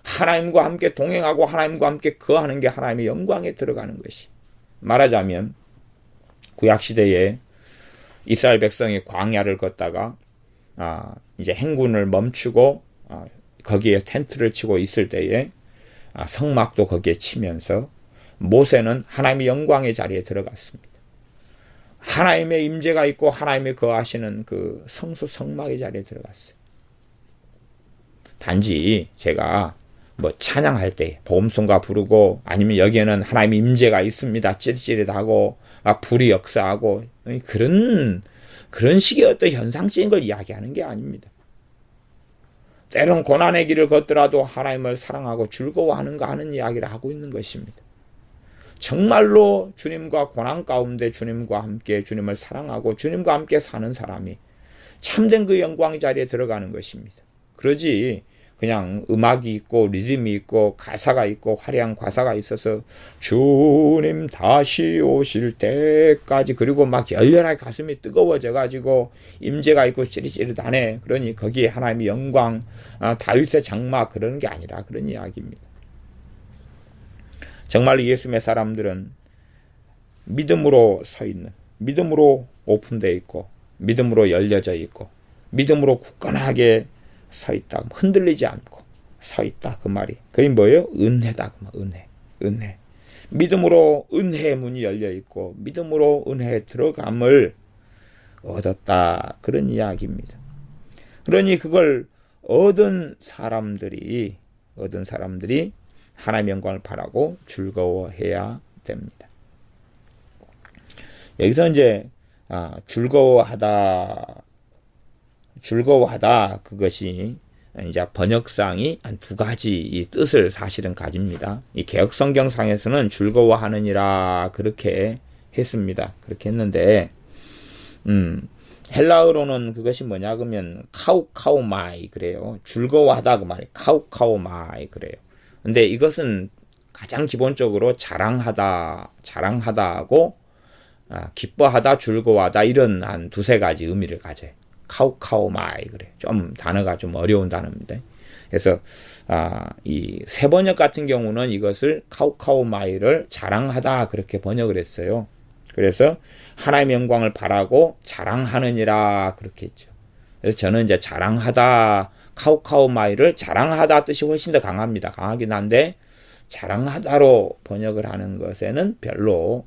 하나님과 함께 동행하고 하나님과 함께 거하는 게 하나님의 영광에 들어가는 것이. 말하자면 구약시대에 이스라엘 백성이 광야를 걷다가 이제 행군을 멈추고 거기에 텐트를 치고 있을 때에 성막도 거기에 치면서 모세는 하나님의 영광의 자리에 들어갔습니다. 하나님의 임재가 있고 하나님의 거하시는 그 성수 성막의 자리에 들어갔어요. 단지 제가 찬양할 때 보험송가 부르고 아니면 여기에는 하나님의 임재가 있습니다. 찌릿찌릿하고 불이 역사하고 그런 식의 어떤 현상적인 걸 이야기하는 게 아닙니다. 때론 고난의 길을 걷더라도 하나님을 사랑하고 즐거워하는가 하는 이야기를 하고 있는 것입니다. 정말로 주님과 고난 가운데 주님과 함께 주님을 사랑하고 주님과 함께 사는 사람이 참된 그 영광의 자리에 들어가는 것입니다. 그러지 그냥 음악이 있고 리듬이 있고 가사가 있고 화려한 가사가 있어서 주님 다시 오실 때까지 그리고 막 열렬하게 가슴이 뜨거워져 가지고 임재가 있고 찌릿찌릿하네. 그러니 거기에 하나님의 영광, 다윗의 장막 그런 게 아니라 그런 이야기입니다. 정말 예수님의 사람들은 믿음으로 서 있는, 믿음으로 오픈되어 있고 믿음으로 열려져 있고 믿음으로 굳건하게 서 있다. 흔들리지 않고 서 있다. 그 말이. 그게 뭐예요? 은혜다. 그 말. 은혜. 믿음으로 은혜의 문이 열려 있고 믿음으로 은혜에 들어감을 얻었다. 그런 이야기입니다. 그러니 그걸 얻은 사람들이 하나님의 영광을 바라고 즐거워해야 됩니다. 여기서 이제 즐거워하다 그것이 이제 번역상이 한 두 가지 이 뜻을 사실은 가집니다. 이 개역성경상에서는 즐거워하느니라 그렇게 했습니다. 그렇게 했는데 헬라어로는 그것이 뭐냐 그러면 카우카우마이 그래요. 즐거워하다 그 말이에요. 카우카우마이 그래요. 근데 이것은 가장 기본적으로 자랑하다하고 기뻐하다, 즐거워하다 이런 한 두세 가지 의미를 가져요. 카우카우마이 그래. 좀 단어가 좀 어려운 단어입니다. 그래서 이 새 번역 같은 경우는 이것을 카우카우마이를 자랑하다 그렇게 번역을 했어요. 그래서 하나님의 영광을 바라고 자랑하느니라 그렇게 했죠. 그래서 저는 이제 자랑하다 카우카우마이를 자랑하다 뜻이 훨씬 더 강합니다. 강하긴 한데 자랑하다로 번역을 하는 것에는 별로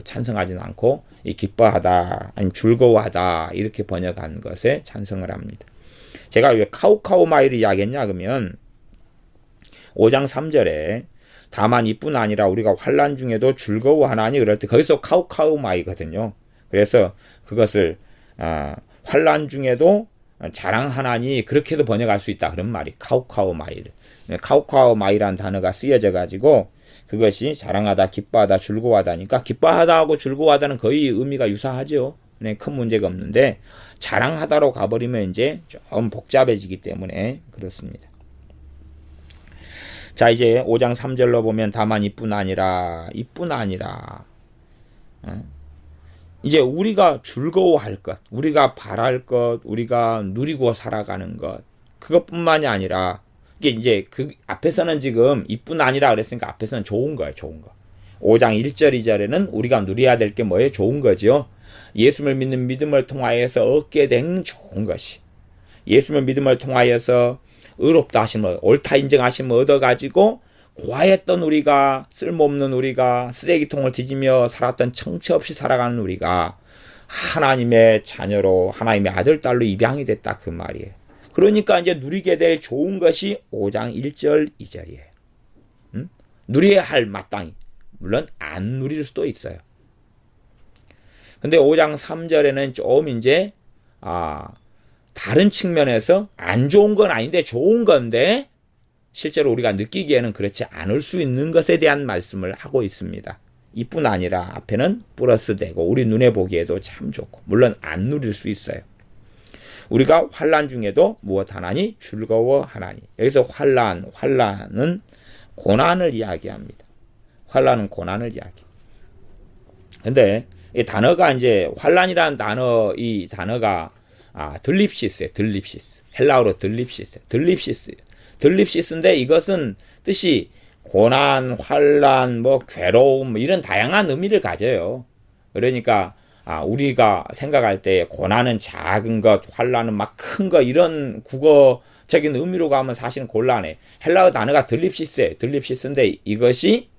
찬성하지는 않고 이 기뻐하다 아니면 즐거워하다 이렇게 번역한 것에 찬성을 합니다. 제가 왜 카우카우마이를 이야기했냐 그러면 5장 3절에 다만 이뿐 아니라 우리가 환난 중에도 즐거워하나니 그럴 때 거기서 카우카우마이거든요. 그래서 그것을 환난 중에도 자랑하나니 그렇게도 번역할 수 있다. 그런 말이 카우카우마이. 카우카우마이라는 단어가 쓰여져 가지고 그것이 자랑하다, 기뻐하다, 즐거워하다니까 기뻐하다하고 즐거워하다는 거의 의미가 유사하죠. 네, 큰 문제가 없는데 자랑하다로 가버리면 이제 좀 복잡해지기 때문에 그렇습니다. 자, 이제 5장 3절로 보면 다만 이뿐 아니라 이제 우리가 즐거워할 것, 우리가 바랄 것, 우리가 누리고 살아가는 것, 그것뿐만이 아니라 이게 이제 그 앞에서는 지금 이뿐 아니라 그랬으니까 앞에서는 좋은 거예요, 좋은 거. 5장 1절, 2절에는 우리가 누려야 될 게 뭐예요? 좋은 거죠. 예수를 믿는 믿음을 통하여서 얻게 된 좋은 것이. 예수를 믿음을 통하여서 의롭다 하심을, 옳다 인정하심을 얻어가지고 고아했던 우리가, 쓸모없는 우리가, 쓰레기통을 뒤지며 살았던 청취 없이 살아가는 우리가 하나님의 자녀로, 하나님의 아들, 딸로 입양이 됐다, 그 말이에요. 그러니까 이제 누리게 될 좋은 것이 5장 1절, 2절이에요. 누려야 할 마땅히. 물론 안 누릴 수도 있어요. 근데 5장 3절에는 좀 이제 다른 측면에서 안 좋은 건 아닌데 좋은 건데 실제로 우리가 느끼기에는 그렇지 않을 수 있는 것에 대한 말씀을 하고 있습니다. 이뿐 아니라 앞에는 플러스 되고 우리 눈에 보기에도 참 좋고 물론 안 누릴 수 있어요. 우리가 환난 중에도 무엇 하나니 즐거워하나니. 여기서 환난은 고난을 이야기합니다. 환난은 고난을 이야기. 근데 이 단어가 이제 환난이라는 단어, 이 단어가 들립시스예요. 들립시스. 헬라어로 들립시스인데 이것은 뜻이 고난, 환난, 뭐 괴로움 이런 다양한 의미를 가져요. 그러니까 우리가 생각할 때 고난은 작은 것, 환난은 막 큰 것 이런 국어적인 의미로 가면 사실은 곤란해. 헬라어 단어가 들립시스예요. 들립시스인데 이것이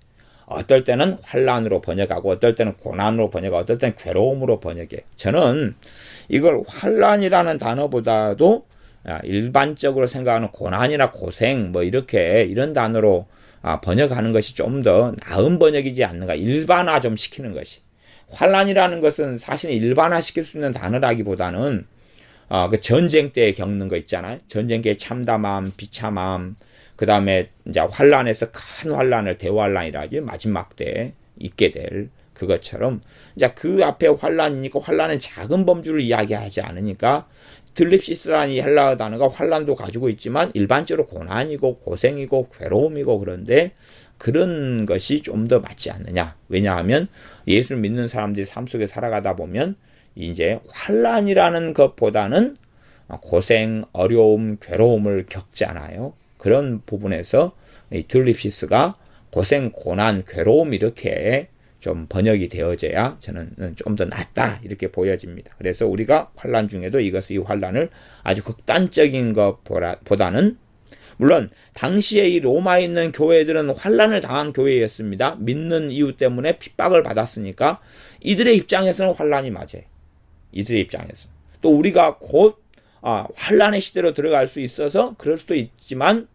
어떨 때는 환난으로 번역하고 어떨 때는 고난으로 번역하고 어떨 때는 괴로움으로 번역해. 저는 이걸 환난이라는 단어보다도 일반적으로 생각하는 고난이나 고생 뭐 이렇게 이런 단어로 번역하는 것이 좀 더 나은 번역이지 않는가. 일반화 좀 시키는 것이. 환난이라는 것은 사실 일반화 시킬 수 있는 단어라기보다는 그 전쟁 때 겪는 거 있잖아요. 전쟁 때 참담함, 비참함, 그 다음에 이제 환란에서 큰 환란을 대환란이라 마지막 때 있게 될 그것처럼 이제 그 앞에 환란이니까 환란은 작은 범주를 이야기하지 않으니까 들립시스라는 이 헬라어 단어가 환란도 가지고 있지만 일반적으로 고난이고 고생이고 괴로움이고 그런데 그런 것이 좀 더 맞지 않느냐. 왜냐하면 예수를 믿는 사람들이 삶 속에 살아가다 보면 이제 환란이라는 것보다는 고생, 어려움, 괴로움을 겪잖아요. 그런 부분에서 이 들립시스가 고생, 고난, 괴로움 이렇게 좀 번역이 되어져야 저는 좀 더 낫다 이렇게 보여집니다. 그래서 우리가 환난 중에도 이 환난을 아주 극단적인 것보다는 물론 당시에 이 로마에 있는 교회들은 환난을 당한 교회였습니다. 믿는 이유 때문에 핍박을 받았으니까 이들의 입장에서는 환난이 맞아요. 이들의 입장에서 또 우리가 곧 환난의 시대로 들어갈 수 있어서 그럴 수도 있지만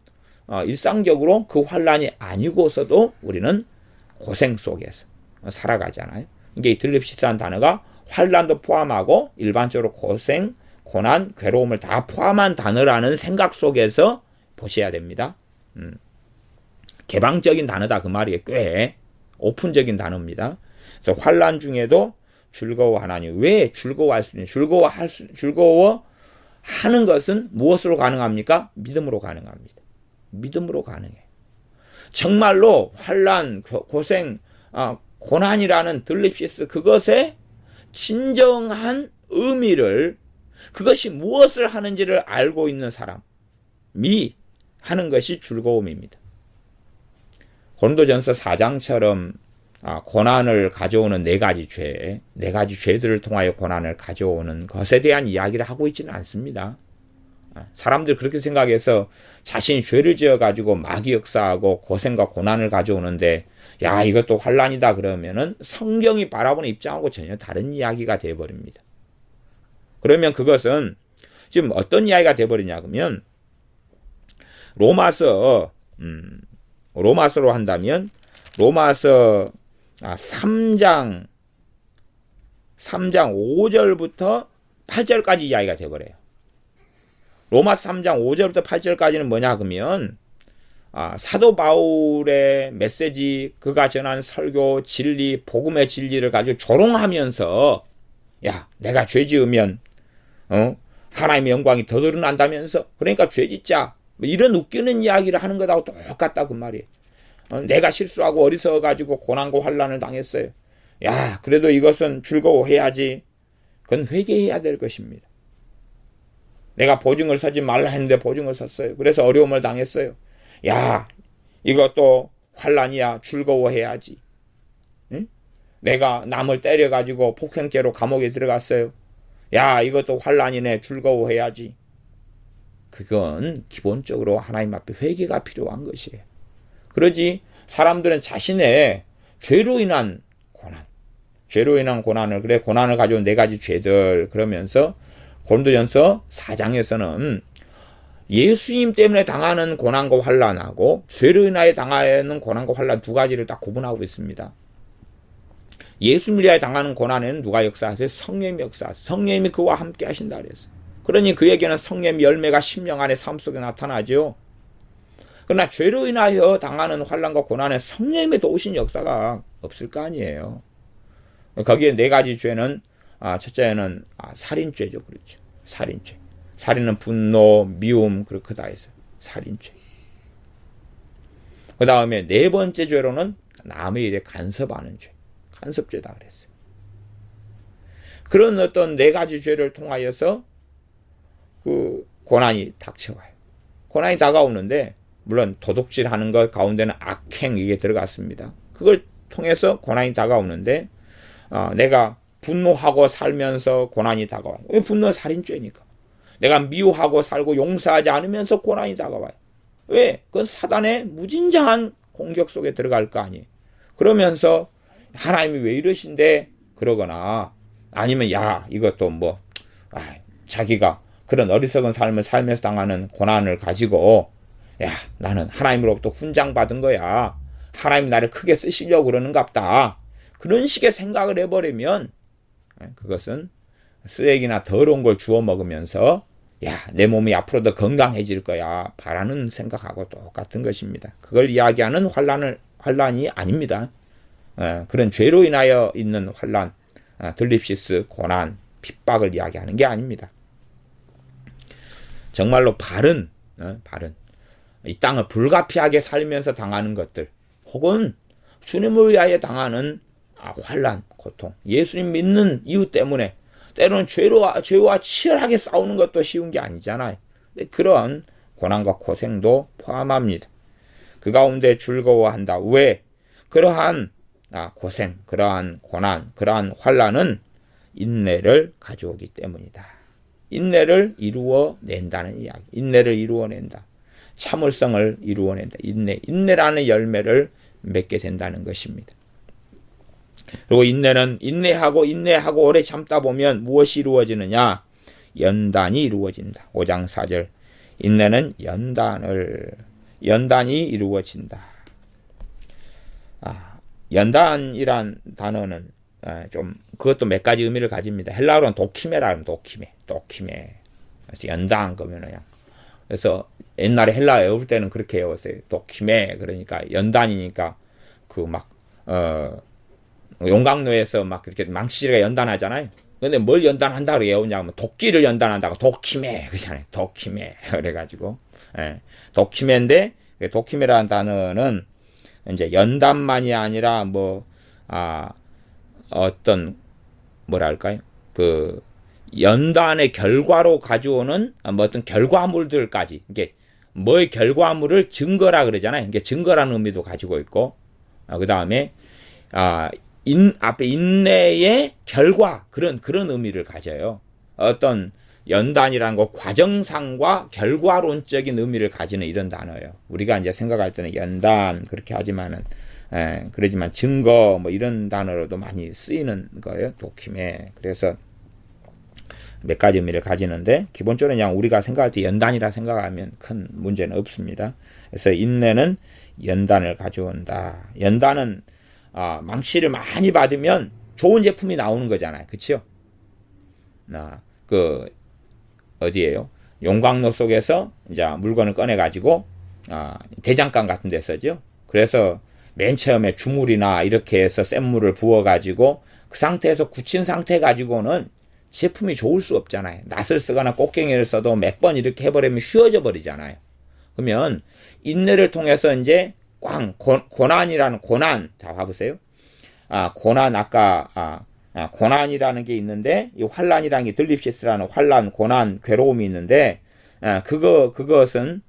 일상적으로 그 환난이 아니고서도 우리는 고생 속에서 살아가잖아요. 이게 이 들립시스한 단어가 환난도 포함하고 일반적으로 고생, 고난, 괴로움을 다 포함한 단어라는 생각 속에서 보셔야 됩니다. 개방적인 단어다 그 말이에요. 꽤 오픈적인 단어입니다. 그래서 환난 중에도 즐거워하나니. 왜 즐거워할 수 있는? 즐거워하는 것은 무엇으로 가능합니까? 믿음으로 가능합니다. 믿음으로 가능해. 정말로 환난, 고생, 고난이라는 들립시스 그것의 진정한 의미를 그것이 무엇을 하는지를 알고 있는 사람이 하는 것이 즐거움입니다. 고린도전서 4장처럼 고난을 가져오는 네 가지 죄들을 통하여 고난을 가져오는 것에 대한 이야기를 하고 있지는 않습니다. 사람들 그렇게 생각해서 자신이 죄를 지어가지고 마귀 역사하고 고생과 고난을 가져오는데 야 이것도 환난이다 그러면은 성경이 바라보는 입장하고 전혀 다른 이야기가 되어버립니다. 그러면 그것은 지금 어떤 이야기가 되어버리냐 그러면 로마서로 한다면 로마서 3장 5절부터 8절까지 이야기가 되어버려요. 로마서 3장 5절부터 8절까지는 뭐냐 그러면 사도 바울의 메시지, 그가 전한 설교, 진리, 복음의 진리를 가지고 조롱하면서 야, 내가 죄 지으면 하나님의 영광이 더 드러난다면서, 그러니까 죄 짓자, 뭐 이런 웃기는 이야기를 하는 것하고 똑같다 그 말이에요. 내가 실수하고 어리석어가지고 고난과 환난을 당했어요. 야, 그래도 이것은 즐거워해야지. 그건 회개해야 될 것입니다. 내가 보증을 서지 말라 했는데 보증을 섰어요. 그래서 어려움을 당했어요. 야, 이것도 환난이야. 즐거워해야지. 응? 내가 남을 때려가지고 폭행죄로 감옥에 들어갔어요. 야, 이것도 환난이네. 즐거워해야지. 그건 기본적으로 하나님 앞에 회개가 필요한 것이에요. 그러지 사람들은 자신의 죄로 인한 고난을, 그래 고난을 가져온 네 가지 죄들 그러면서 고린도전서 4장에서는 예수님 때문에 당하는 고난과 환난하고 죄로 인하여 당하는 고난과 환난 두 가지를 딱 구분하고 있습니다. 예수님을 위하여 당하는 고난에는 누가 역사하세요? 성령님이 역사하세요. 성령님이 그와 함께 하신다 그랬어요. 그러니 그에게는 성령의 열매가 심령 안에 삶 속에 나타나죠. 그러나 죄로 인하여 당하는 환난과 고난에 성령님의 도우신 역사가 없을 거 아니에요. 거기에 네 가지 죄는 첫째는 살인죄죠. 그렇죠. 살인죄. 살인은 분노, 미움, 그렇게 다 해서 살인죄. 그 다음에 네 번째 죄로는 남의 일에 간섭하는 죄. 간섭죄다 그랬어요. 그런 어떤 네 가지 죄를 통하여서 그 고난이 닥쳐와요. 고난이 다가오는데 물론 도둑질하는 것 가운데는 악행 이게 들어갔습니다. 그걸 통해서 고난이 다가오는데 내가 분노하고 살면서 고난이 다가와요. 왜? 분노는 살인죄니까. 내가 미워하고 살고 용서하지 않으면서 고난이 다가와요. 왜? 그건 사단의 무진장한 공격 속에 들어갈 거 아니에요. 그러면서 하나님이 왜 이러신데 그러거나 아니면 야 이것도 뭐 자기가 그런 어리석은 삶을 살면서 당하는 고난을 가지고 야 나는 하나님으로부터 훈장받은 거야. 하나님 나를 크게 쓰시려고 그러는갑다. 그런 식의 생각을 해버리면 그것은 쓰레기나 더러운 걸 주워 먹으면서 야, 내 몸이 앞으로 더 건강해질 거야 바라는 생각하고 똑같은 것입니다. 그걸 이야기하는 환난이 아닙니다. 그런 죄로 인하여 있는 환난, 들립시스, 고난, 핍박을 이야기하는 게 아닙니다. 정말로 바른 이 땅을 불가피하게 살면서 당하는 것들 혹은 주님을 위하여 당하는 환난, 고통, 예수님 믿는 이유 때문에 때로는 죄와 치열하게 싸우는 것도 쉬운 게 아니잖아요. 그런 고난과 고생도 포함합니다. 그 가운데 즐거워한다. 왜? 그러한 고생, 그러한 고난, 그러한 환난은 인내를 가져오기 때문이다. 인내를 이루어낸다는 이야기. 인내를 이루어낸다. 참을성을 이루어낸다. 인내라는 열매를 맺게 된다는 것입니다. 그리고 인내는 인내하고 오래 참다 보면 무엇이 이루어지느냐? 연단이 이루어진다. 5장 4절. 인내는 연단이 이루어진다. 연단이란 단어는 좀 그것도 몇 가지 의미를 가집니다. 헬라어로는 도키메라는 도키메. 그래서 연단 그러면 그냥 그래서 옛날에 헬라어 외울 때는 그렇게 외웠어요. 도키메 그러니까 연단이니까 그 막 용광로에서 막 그렇게 망치질가 연단하잖아요. 근데 뭘 연단한다고 외우냐면 도끼를 연단한다고 도키메 그러잖아요. 도키메 그래가지고 도키메인데 도키메라는 단어는 이제 연단만이 아니라 어떤 뭐랄까요? 그 연단의 결과로 가져오는 어떤 결과물들까지 이게 뭐의 결과물을 증거라 그러잖아요. 이게 증거라는 의미도 가지고 있고 그 다음에 앞에 인내의 결과 그런 의미를 가져요. 어떤 연단이라는 거 과정상과 결과론적인 의미를 가지는 이런 단어예요. 우리가 이제 생각할 때는 연단 그렇게 하지만은 그러지만 증거 뭐 이런 단어로도 많이 쓰이는 거예요. 도키메. 그래서 몇 가지 의미를 가지는데 기본적으로 그냥 우리가 생각할 때 연단이라 생각하면 큰 문제는 없습니다. 그래서 인내는 연단을 가져온다. 연단은 망치를 많이 받으면 좋은 제품이 나오는 거잖아요. 그렇죠? 어디예요? 용광로 속에서 이제 물건을 꺼내가지고 대장간 같은 데 써죠. 그래서 맨 처음에 주물이나 이렇게 해서 센 물을 부어가지고 그 상태에서 굳힌 상태 가지고는 제품이 좋을 수 없잖아요. 낫을 쓰거나 꽃갱이를 써도 몇 번 이렇게 해버리면 휘어져 버리잖아요. 그러면 인내를 통해서 이제 고난이라는 고난, 자 봐보세요. 고난 고난이라는 게 있는데 이 환란이라는 게 들립시스라는 환란, 고난, 괴로움이 있는데 그것은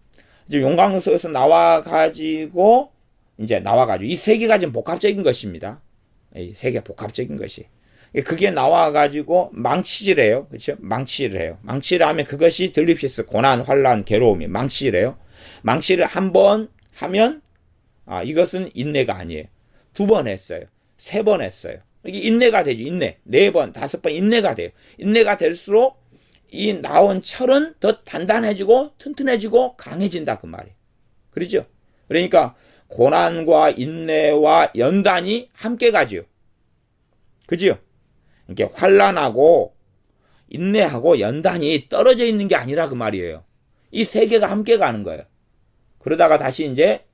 이제 용광로 속에서 나와가지고 이 세 개가 좀 복합적인 것입니다. 이 세 개 복합적인 것이. 그게 나와가지고 망치질해요. 그렇죠? 망치를 해요. 망치를 하면 그것이 들립시스, 고난, 환란, 괴로움이 망치질해요. 망치를 한 번 하면 이것은 인내가 아니에요. 2번 했어요. 3번 했어요. 이게 인내가 되죠. 인내. 4번, 5번 인내가 돼요. 인내가 될수록 이 나온 철은 더 단단해지고 튼튼해지고 강해진다 그 말이에요. 그렇죠? 그러니까 고난과 인내와 연단이 함께 가지요. 그죠? 이게 환란하고 인내하고 연단이 떨어져 있는 게 아니라 그 말이에요. 이 세 개가 함께 가는 거예요. 그러다가 다시 이제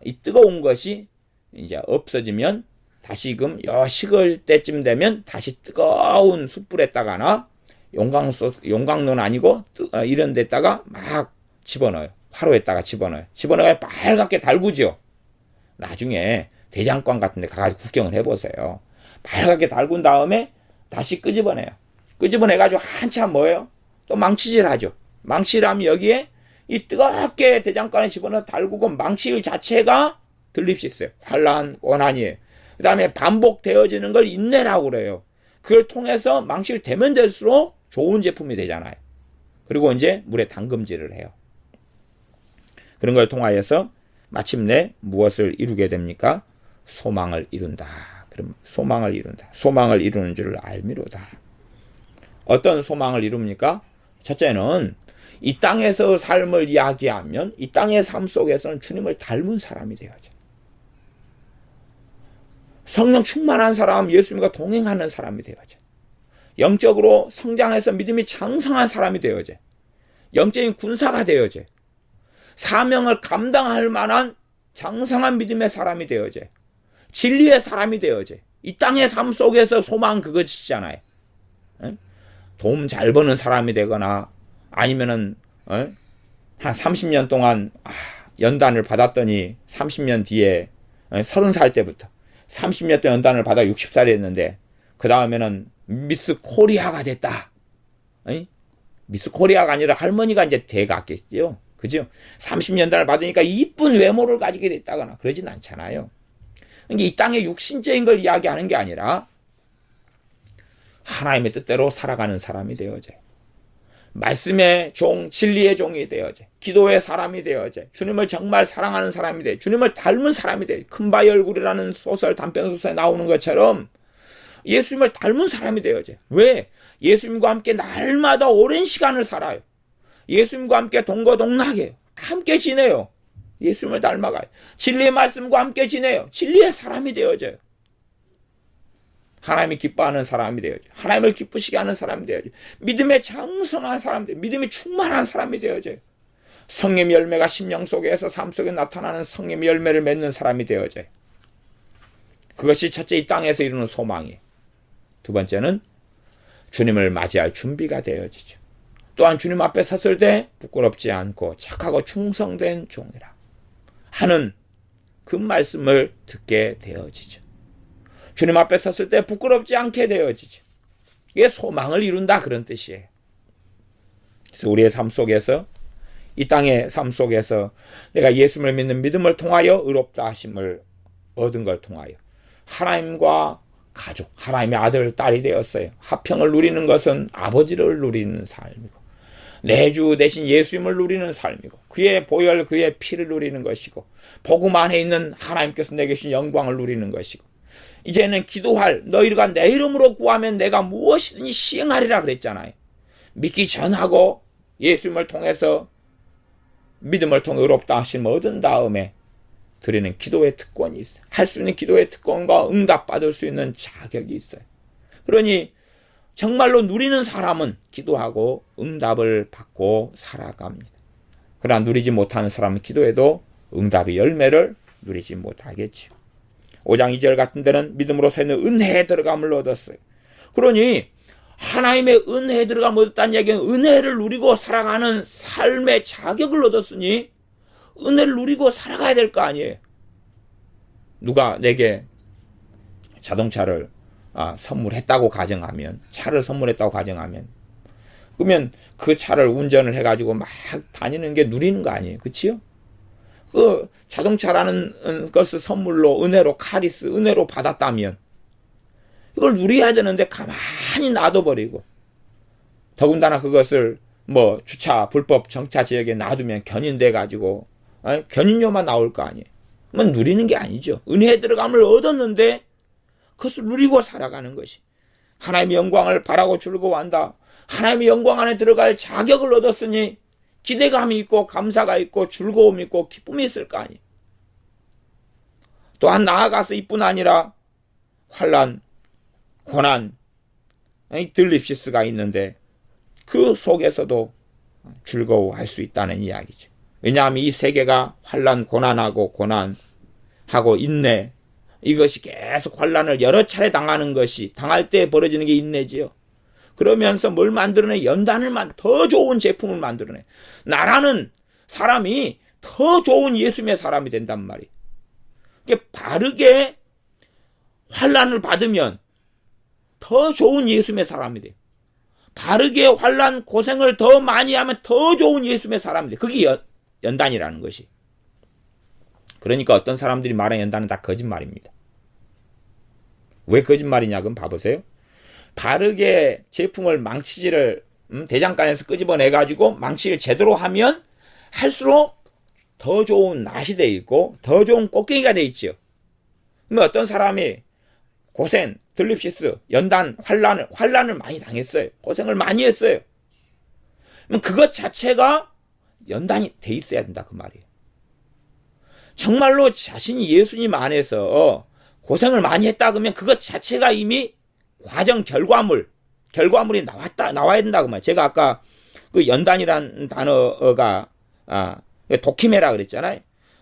이 뜨거운 것이 이제 없어지면 다시금 식을 때쯤 되면 다시 뜨거운 숯불에다가나 용광로는 아니고 이런 데다가 막 집어넣어요. 화로에다가 집어넣어요. 집어넣어야 빨갛게 달구죠. 나중에 대장간 같은 데 가가지고 구경을 해보세요. 빨갛게 달군 다음에 다시 끄집어내요. 끄집어내가지고 한참 뭐예요? 또 망치질 하죠. 망치를 하면 여기에 이 뜨겁게 대장간에 집어넣어 달구고 망치질 자체가 들립시스예요. 환란, 고난이에요. 그 다음에 반복되어지는 걸 인내라고 그래요. 그걸 통해서 망치를 대면 될수록 좋은 제품이 되잖아요. 그리고 이제 물에 담금질을 해요. 그런 걸 통하여서 마침내 무엇을 이루게 됩니까? 소망을 이룬다. 그럼 소망을 이룬다. 소망을 이루는 줄 알미로다. 어떤 소망을 이룹니까? 첫째는 이 땅에서 삶을 이야기하면 이 땅의 삶 속에서는 주님을 닮은 사람이 되어야죠. 성령 충만한 사람, 예수님과 동행하는 사람이 되어야죠. 영적으로 성장해서 믿음이 장성한 사람이 되어야죠. 영적인 군사가 되어야죠. 사명을 감당할 만한 장성한 믿음의 사람이 되어야죠. 진리의 사람이 되어야죠. 이 땅의 삶 속에서 소망 그것이잖아요. 돈 잘 버는 사람이 되거나 아니면은 한 30년 동안 연단을 받았더니 30년 뒤에 30살 때부터 30년 동안 연단을 받아 60살이 됐는데 그 다음에는 미스 코리아가 됐다. 미스 코리아가 아니라 할머니가 이제 돼갔겠죠. 그죠? 30년단을 받으니까 이쁜 외모를 가지게 됐다거나 그러진 않잖아요. 그러니까 이 땅의 육신적인 걸 이야기하는 게 아니라 하나님의 뜻대로 살아가는 사람이 되어져요. 말씀의 종, 진리의 종이 되어져. 기도의 사람이 되어져. 주님을 정말 사랑하는 사람이 돼. 주님을 닮은 사람이 돼. 큰바위 얼굴이라는 소설, 단편소설에 나오는 것처럼 예수님을 닮은 사람이 되어져. 왜? 예수님과 함께 날마다 오랜 시간을 살아요. 예수님과 함께 동거동락해요. 함께 지내요. 예수님을 닮아가요. 진리의 말씀과 함께 지내요. 진리의 사람이 되어져요. 하나님이 기뻐하는 사람이 되어져요. 하나님을 기쁘시게 하는 사람이 되어져요. 믿음에 장성한 사람이 되어져요. 믿음이 충만한 사람이 되어져요. 성령의 열매가 심령 속에서 삶 속에 나타나는 성령의 열매를 맺는 사람이 되어져요. 그것이 첫째 이 땅에서 이루는 소망이에요. 두 번째는 주님을 맞이할 준비가 되어지죠. 또한 주님 앞에 섰을 때 부끄럽지 않고 착하고 충성된 종이라 하는 그 말씀을 듣게 되어지죠. 주님 앞에 섰을 때 부끄럽지 않게 되어지죠. 이게 소망을 이룬다 그런 뜻이에요. 그래서 우리의 삶 속에서 이 땅의 삶 속에서 내가 예수님을 믿는 믿음을 통하여 의롭다 하심을 얻은 걸 통하여 하나님과 가족, 하나님의 아들, 딸이 되었어요. 화평을 누리는 것은 아버지를 누리는 삶이고 내 주 대신 예수님을 누리는 삶이고 그의 보혈, 그의 피를 누리는 것이고 복음 안에 있는 하나님께서 내게 주신 영광을 누리는 것이고 이제는 기도할 너희가 내 이름으로 구하면 내가 무엇이든지 시행하리라 그랬잖아요. 믿기 전하고 예수님을 통해서 믿음을 통해 의롭다 하심을 얻은 다음에 드리는 기도의 특권이 있어요. 할 수 있는 기도의 특권과 응답받을 수 있는 자격이 있어요. 그러니 정말로 누리는 사람은 기도하고 응답을 받고 살아갑니다. 그러나 누리지 못하는 사람은 기도해도 응답의 열매를 누리지 못하겠죠. 5장 2절 같은 데는 믿음으로 새는 은혜에 들어감을 얻었어요. 그러니 하나님의 은혜에 들어감을 얻었다는 얘기는 은혜를 누리고 살아가는 삶의 자격을 얻었으니 은혜를 누리고 살아가야 될 거 아니에요. 누가 내게 자동차를 선물했다고 가정하면, 차를 선물했다고 가정하면, 그러면 그 차를 운전을 해가지고 막 다니는 게 누리는 거 아니에요. 그치요? 그 자동차라는 것을 선물로, 은혜로, 카리스, 은혜로 받았다면, 이걸 누려야 되는데 가만히 놔둬버리고, 더군다나 그것을 뭐 주차, 불법 정차 지역에 놔두면 견인돼가지고, 견인료만 나올 거 아니에요. 그건 누리는 게 아니죠. 은혜에 들어감을 얻었는데, 그것을 누리고 살아가는 것이. 하나님의 영광을 바라고 즐거워한다. 하나님의 영광 안에 들어갈 자격을 얻었으니 기대감이 있고 감사가 있고 즐거움이 있고 기쁨이 있을 거 아니에요. 또한 나아가서 이뿐 아니라 환난, 고난, 들립시스가 있는데 그 속에서도 즐거워할 수 있다는 이야기죠. 왜냐하면 이 세계가 환난, 고난하고 인내, 이것이 계속 환난을 여러 차례 당하는 것이, 당할 때 벌어지는 게 인내지요. 그러면서 뭘 만들어내? 더 좋은 제품을 만들어내. 나라는 사람이 더 좋은 예수님의 사람이 된단 말이에요. 바르게 환난을 받으면 더 좋은 예수님의 사람이 돼요. 바르게 환난, 고생을 더 많이 하면 더 좋은 예수님의 사람이 돼요. 그게 연단이라는 것이. 그러니까 어떤 사람들이 말하는 연단은 다 거짓말입니다. 왜 거짓말이냐? 그럼 봐보세요. 바르게 제품을 망치질을 대장간에서 끄집어내가지고 망치를 제대로 하면 할수록 더 좋은 낫이 돼 있고 더 좋은 꽃갱이가 돼 있죠. 그러면 어떤 사람이 고생, 들립시스, 연단, 환란을 많이 당했어요. 고생을 많이 했어요. 그럼 그것 자체가 연단이 돼 있어야 된다 그 말이에요. 정말로 자신이 예수님 안에서 고생을 많이 했다 그러면 그것 자체가 이미 과정 결과물이 나와야 된다 그 말이에요. 제가 아까 그 연단이란 단어가 도키메라 그랬잖아요.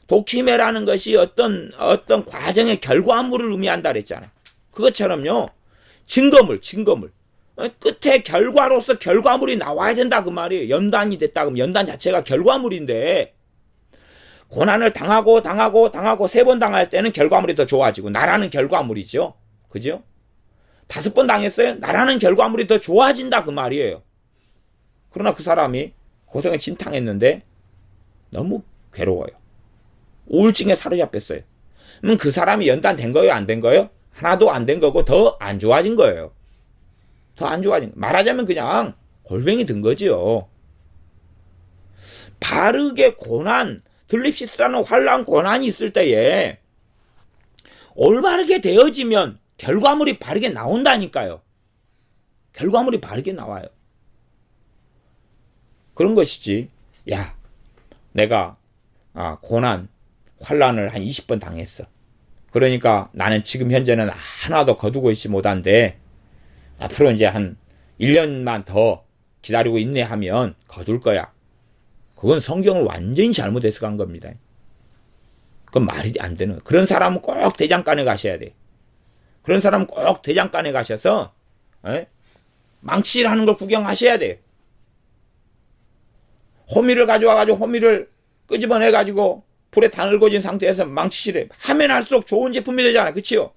도키메라는 것이 어떤 과정의 결과물을 의미한다 그랬잖아요. 그것처럼요. 증거물. 끝에 결과로서 결과물이 나와야 된다 그 말이에요. 연단이 됐다 그러면 연단 자체가 결과물인데 고난을 당하고 3번 당할 때는 결과물이 더 좋아지고 나라는 결과물이죠. 그죠? 5번 당했어요? 나라는 결과물이 더 좋아진다 그 말이에요. 그러나 그 사람이 고생에 진탕했는데 너무 괴로워요. 우울증에 사로잡혔어요. 그럼 그 사람이 연단된 거예요? 안 된 거예요? 하나도 안 된 거고 더 안 좋아진 거예요. 더 안 좋아진 거. 말하자면 그냥 골병이 든 거지요. 바르게 들립시스라는 환난 고난이 있을 때에 올바르게 되어지면 결과물이 바르게 나온다니까요. 결과물이 바르게 나와요. 그런 것이지. 야, 내가 고난, 환난을 한 20번 당했어. 그러니까 나는 지금 현재는 하나도 거두고 있지 못한데 앞으로 이제 한 1년만 더 기다리고 인내하면 거둘 거야. 그건 성경을 완전히 잘못 해석한 겁니다. 그건 말이 안 되는 거예요. 그런 사람은 꼭 대장간에 가셔야 돼. 그런 사람은 꼭 대장간에 가셔서 망치질하는 걸 구경하셔야 돼요. 호미를 가져와가지고 호미를 끄집어내가지고 불에 다 늙어진 상태에서 망치질해. 하면 할수록 좋은 제품이 되잖아요. 그치요?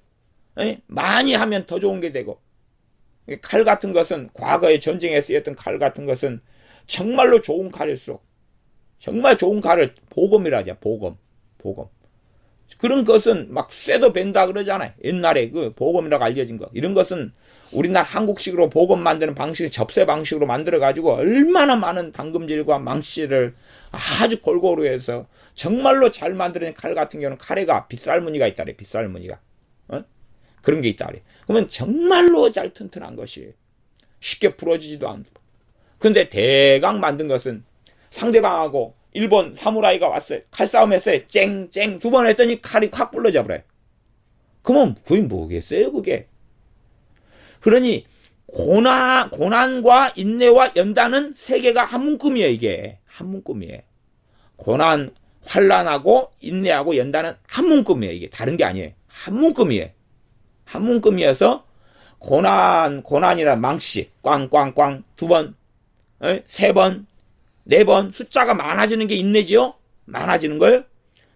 많이 하면 더 좋은 게 되고. 칼 같은 것은 과거에 전쟁에 쓰였던 칼 같은 것은 정말로 좋은 칼일수록 정말 좋은 칼을 보검이라 하죠. 보검. 그런 것은 막 쇠도 벤다 그러잖아요. 옛날에 그 보검이라고 알려진 거. 이런 것은 우리나라 한국식으로 보검 만드는 방식, 접세 방식으로 만들어가지고 얼마나 많은 당금질과 망치질을 아주 골고루 해서 정말로 잘 만드는 칼 같은 경우는 칼에가 빗살무늬가 있다래. 빗살무늬가. 그런 게 있다래. 그러면 정말로 잘 튼튼한 것이에요. 쉽게 부러지지도 않고. 근데 대강 만든 것은 상대방하고 일본 사무라이가 왔어요. 칼싸움 했어요. 쨍 2번 했더니 칼이 확 부러져 버려요. 그러면 그게 뭐겠어요, 그게? 그러니 고난과 인내와 연단은 세 개가 한 문금이에요. 이게 한 문금이에요. 고난, 환난하고 인내하고 연단은 한 문금이에요. 이게 다른 게 아니에요. 한 문금이에요. 한 문금이어서 고난이란 망치 꽝꽝꽝 2번, 3번, 4번 숫자가 많아지는 게 인내지요. 많아지는 거예요.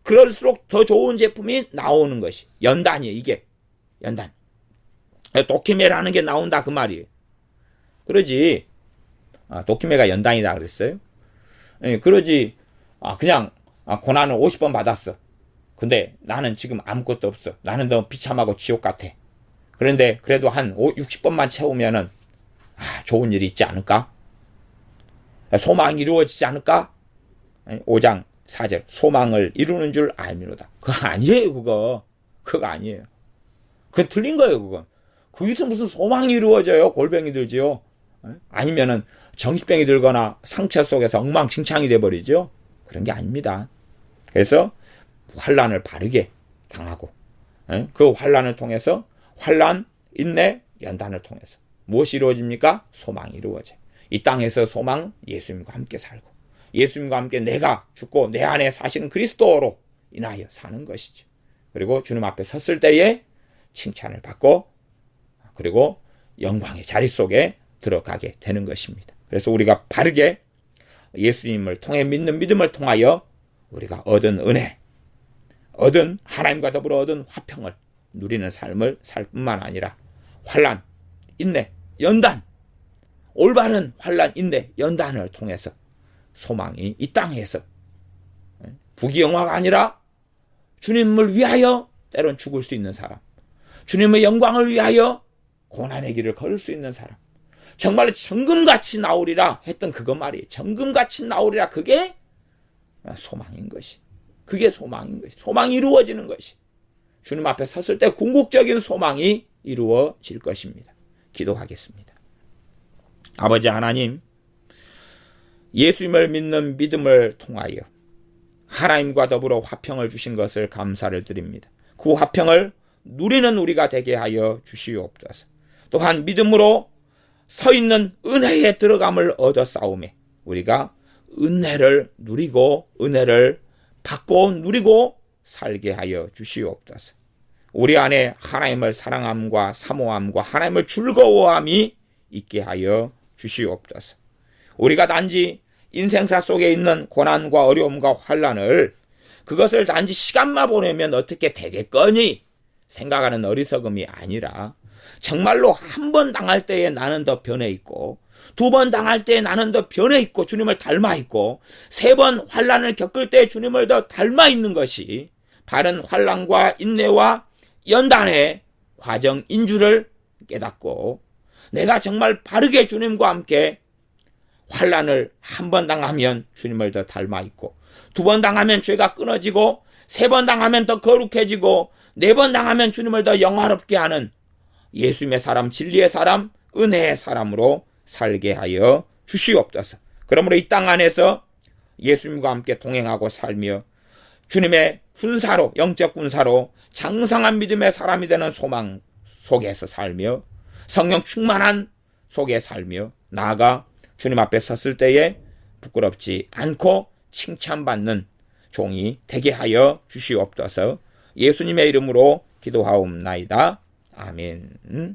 그럴수록 더 좋은 제품이 나오는 것이 연단이에요. 이게 연단. 도키메라는 게 나온다 그 말이에요. 그러지. 도키메가 연단이다 그랬어요. 그러지. 그냥 고난을 50번 받았어. 근데 나는 지금 아무것도 없어. 나는 너무 비참하고 지옥 같아. 그런데 그래도 한 60번만 채우면은 좋은 일이 있지 않을까? 소망이 이루어지지 않을까? 5장 4절 소망을 이루는 줄 알미로다. 그거 아니에요. 그거 아니에요. 그거 틀린 거예요. 그건. 거기서 무슨 소망이 이루어져요. 골병이 들지요. 아니면은 정신병이 들거나 상처 속에서 엉망진창이 돼버리죠. 그런 게 아닙니다. 그래서 환난을 바르게 당하고 그 환난을 통해서 환난, 인내, 연단을 통해서 무엇이 이루어집니까? 소망이 이루어져요. 이 땅에서 소망, 예수님과 함께 살고 예수님과 함께 내가 죽고 내 안에 사시는 그리스도로 인하여 사는 것이죠. 그리고 주님 앞에 섰을 때에 칭찬을 받고 그리고 영광의 자리 속에 들어가게 되는 것입니다. 그래서 우리가 바르게 예수님을 통해 믿는 믿음을 통하여 우리가 얻은 은혜, 얻은 하나님과 더불어 얻은 화평을 누리는 삶을 살 뿐만 아니라 환난, 인내, 연단, 올바른 환난, 인내, 연단을 통해서 소망이 이 땅에서 부귀영화가 아니라 주님을 위하여 때론 죽을 수 있는 사람, 주님의 영광을 위하여 고난의 길을 걸을 수 있는 사람, 정말로 정금같이 나오리라 했던 그거 말이에요. 정금같이 나오리라. 그게 소망인 것이. 그게 소망인 것이. 소망이 이루어지는 것이. 주님 앞에 섰을 때 궁극적인 소망이 이루어질 것입니다. 기도하겠습니다. 아버지 하나님, 예수님을 믿는 믿음을 통하여 하나님과 더불어 화평을 주신 것을 감사를 드립니다. 그 화평을 누리는 우리가 되게 하여 주시옵소서. 또한 믿음으로 서 있는 은혜에 들어감을 얻어 싸우매 우리가 은혜를 누리고 은혜를 받고 누리고 살게 하여 주시옵소서. 우리 안에 하나님을 사랑함과 사모함과 하나님을 즐거워함이 있게 하여 주시옵소서. 우리가 단지 인생사 속에 있는 고난과 어려움과 환난을 그것을 단지 시간만 보내면 어떻게 되겠거니 생각하는 어리석음이 아니라 정말로 한 번 당할 때에 나는 더 변해 있고 2번 당할 때에 나는 더 변해 있고 주님을 닮아 있고 3번 환난을 겪을 때 주님을 더 닮아 있는 것이 바른 환난과 인내와 연단의 과정인 줄을 깨닫고 내가 정말 바르게 주님과 함께 환난을 한 번 당하면 주님을 더 닮아 있고 2번 당하면 죄가 끊어지고 3번 당하면 더 거룩해지고 4번 당하면 주님을 더 영화롭게 하는 예수님의 사람, 진리의 사람, 은혜의 사람으로 살게 하여 주시옵소서. 그러므로 이 땅 안에서 예수님과 함께 동행하고 살며 주님의 군사로, 영적 군사로 장성한 믿음의 사람이 되는 소망 속에서 살며 성령 충만한 속에 살며 나아가 주님 앞에 섰을 때에 부끄럽지 않고 칭찬받는 종이 되게 하여 주시옵소서. 예수님의 이름으로 기도하옵나이다. 아멘.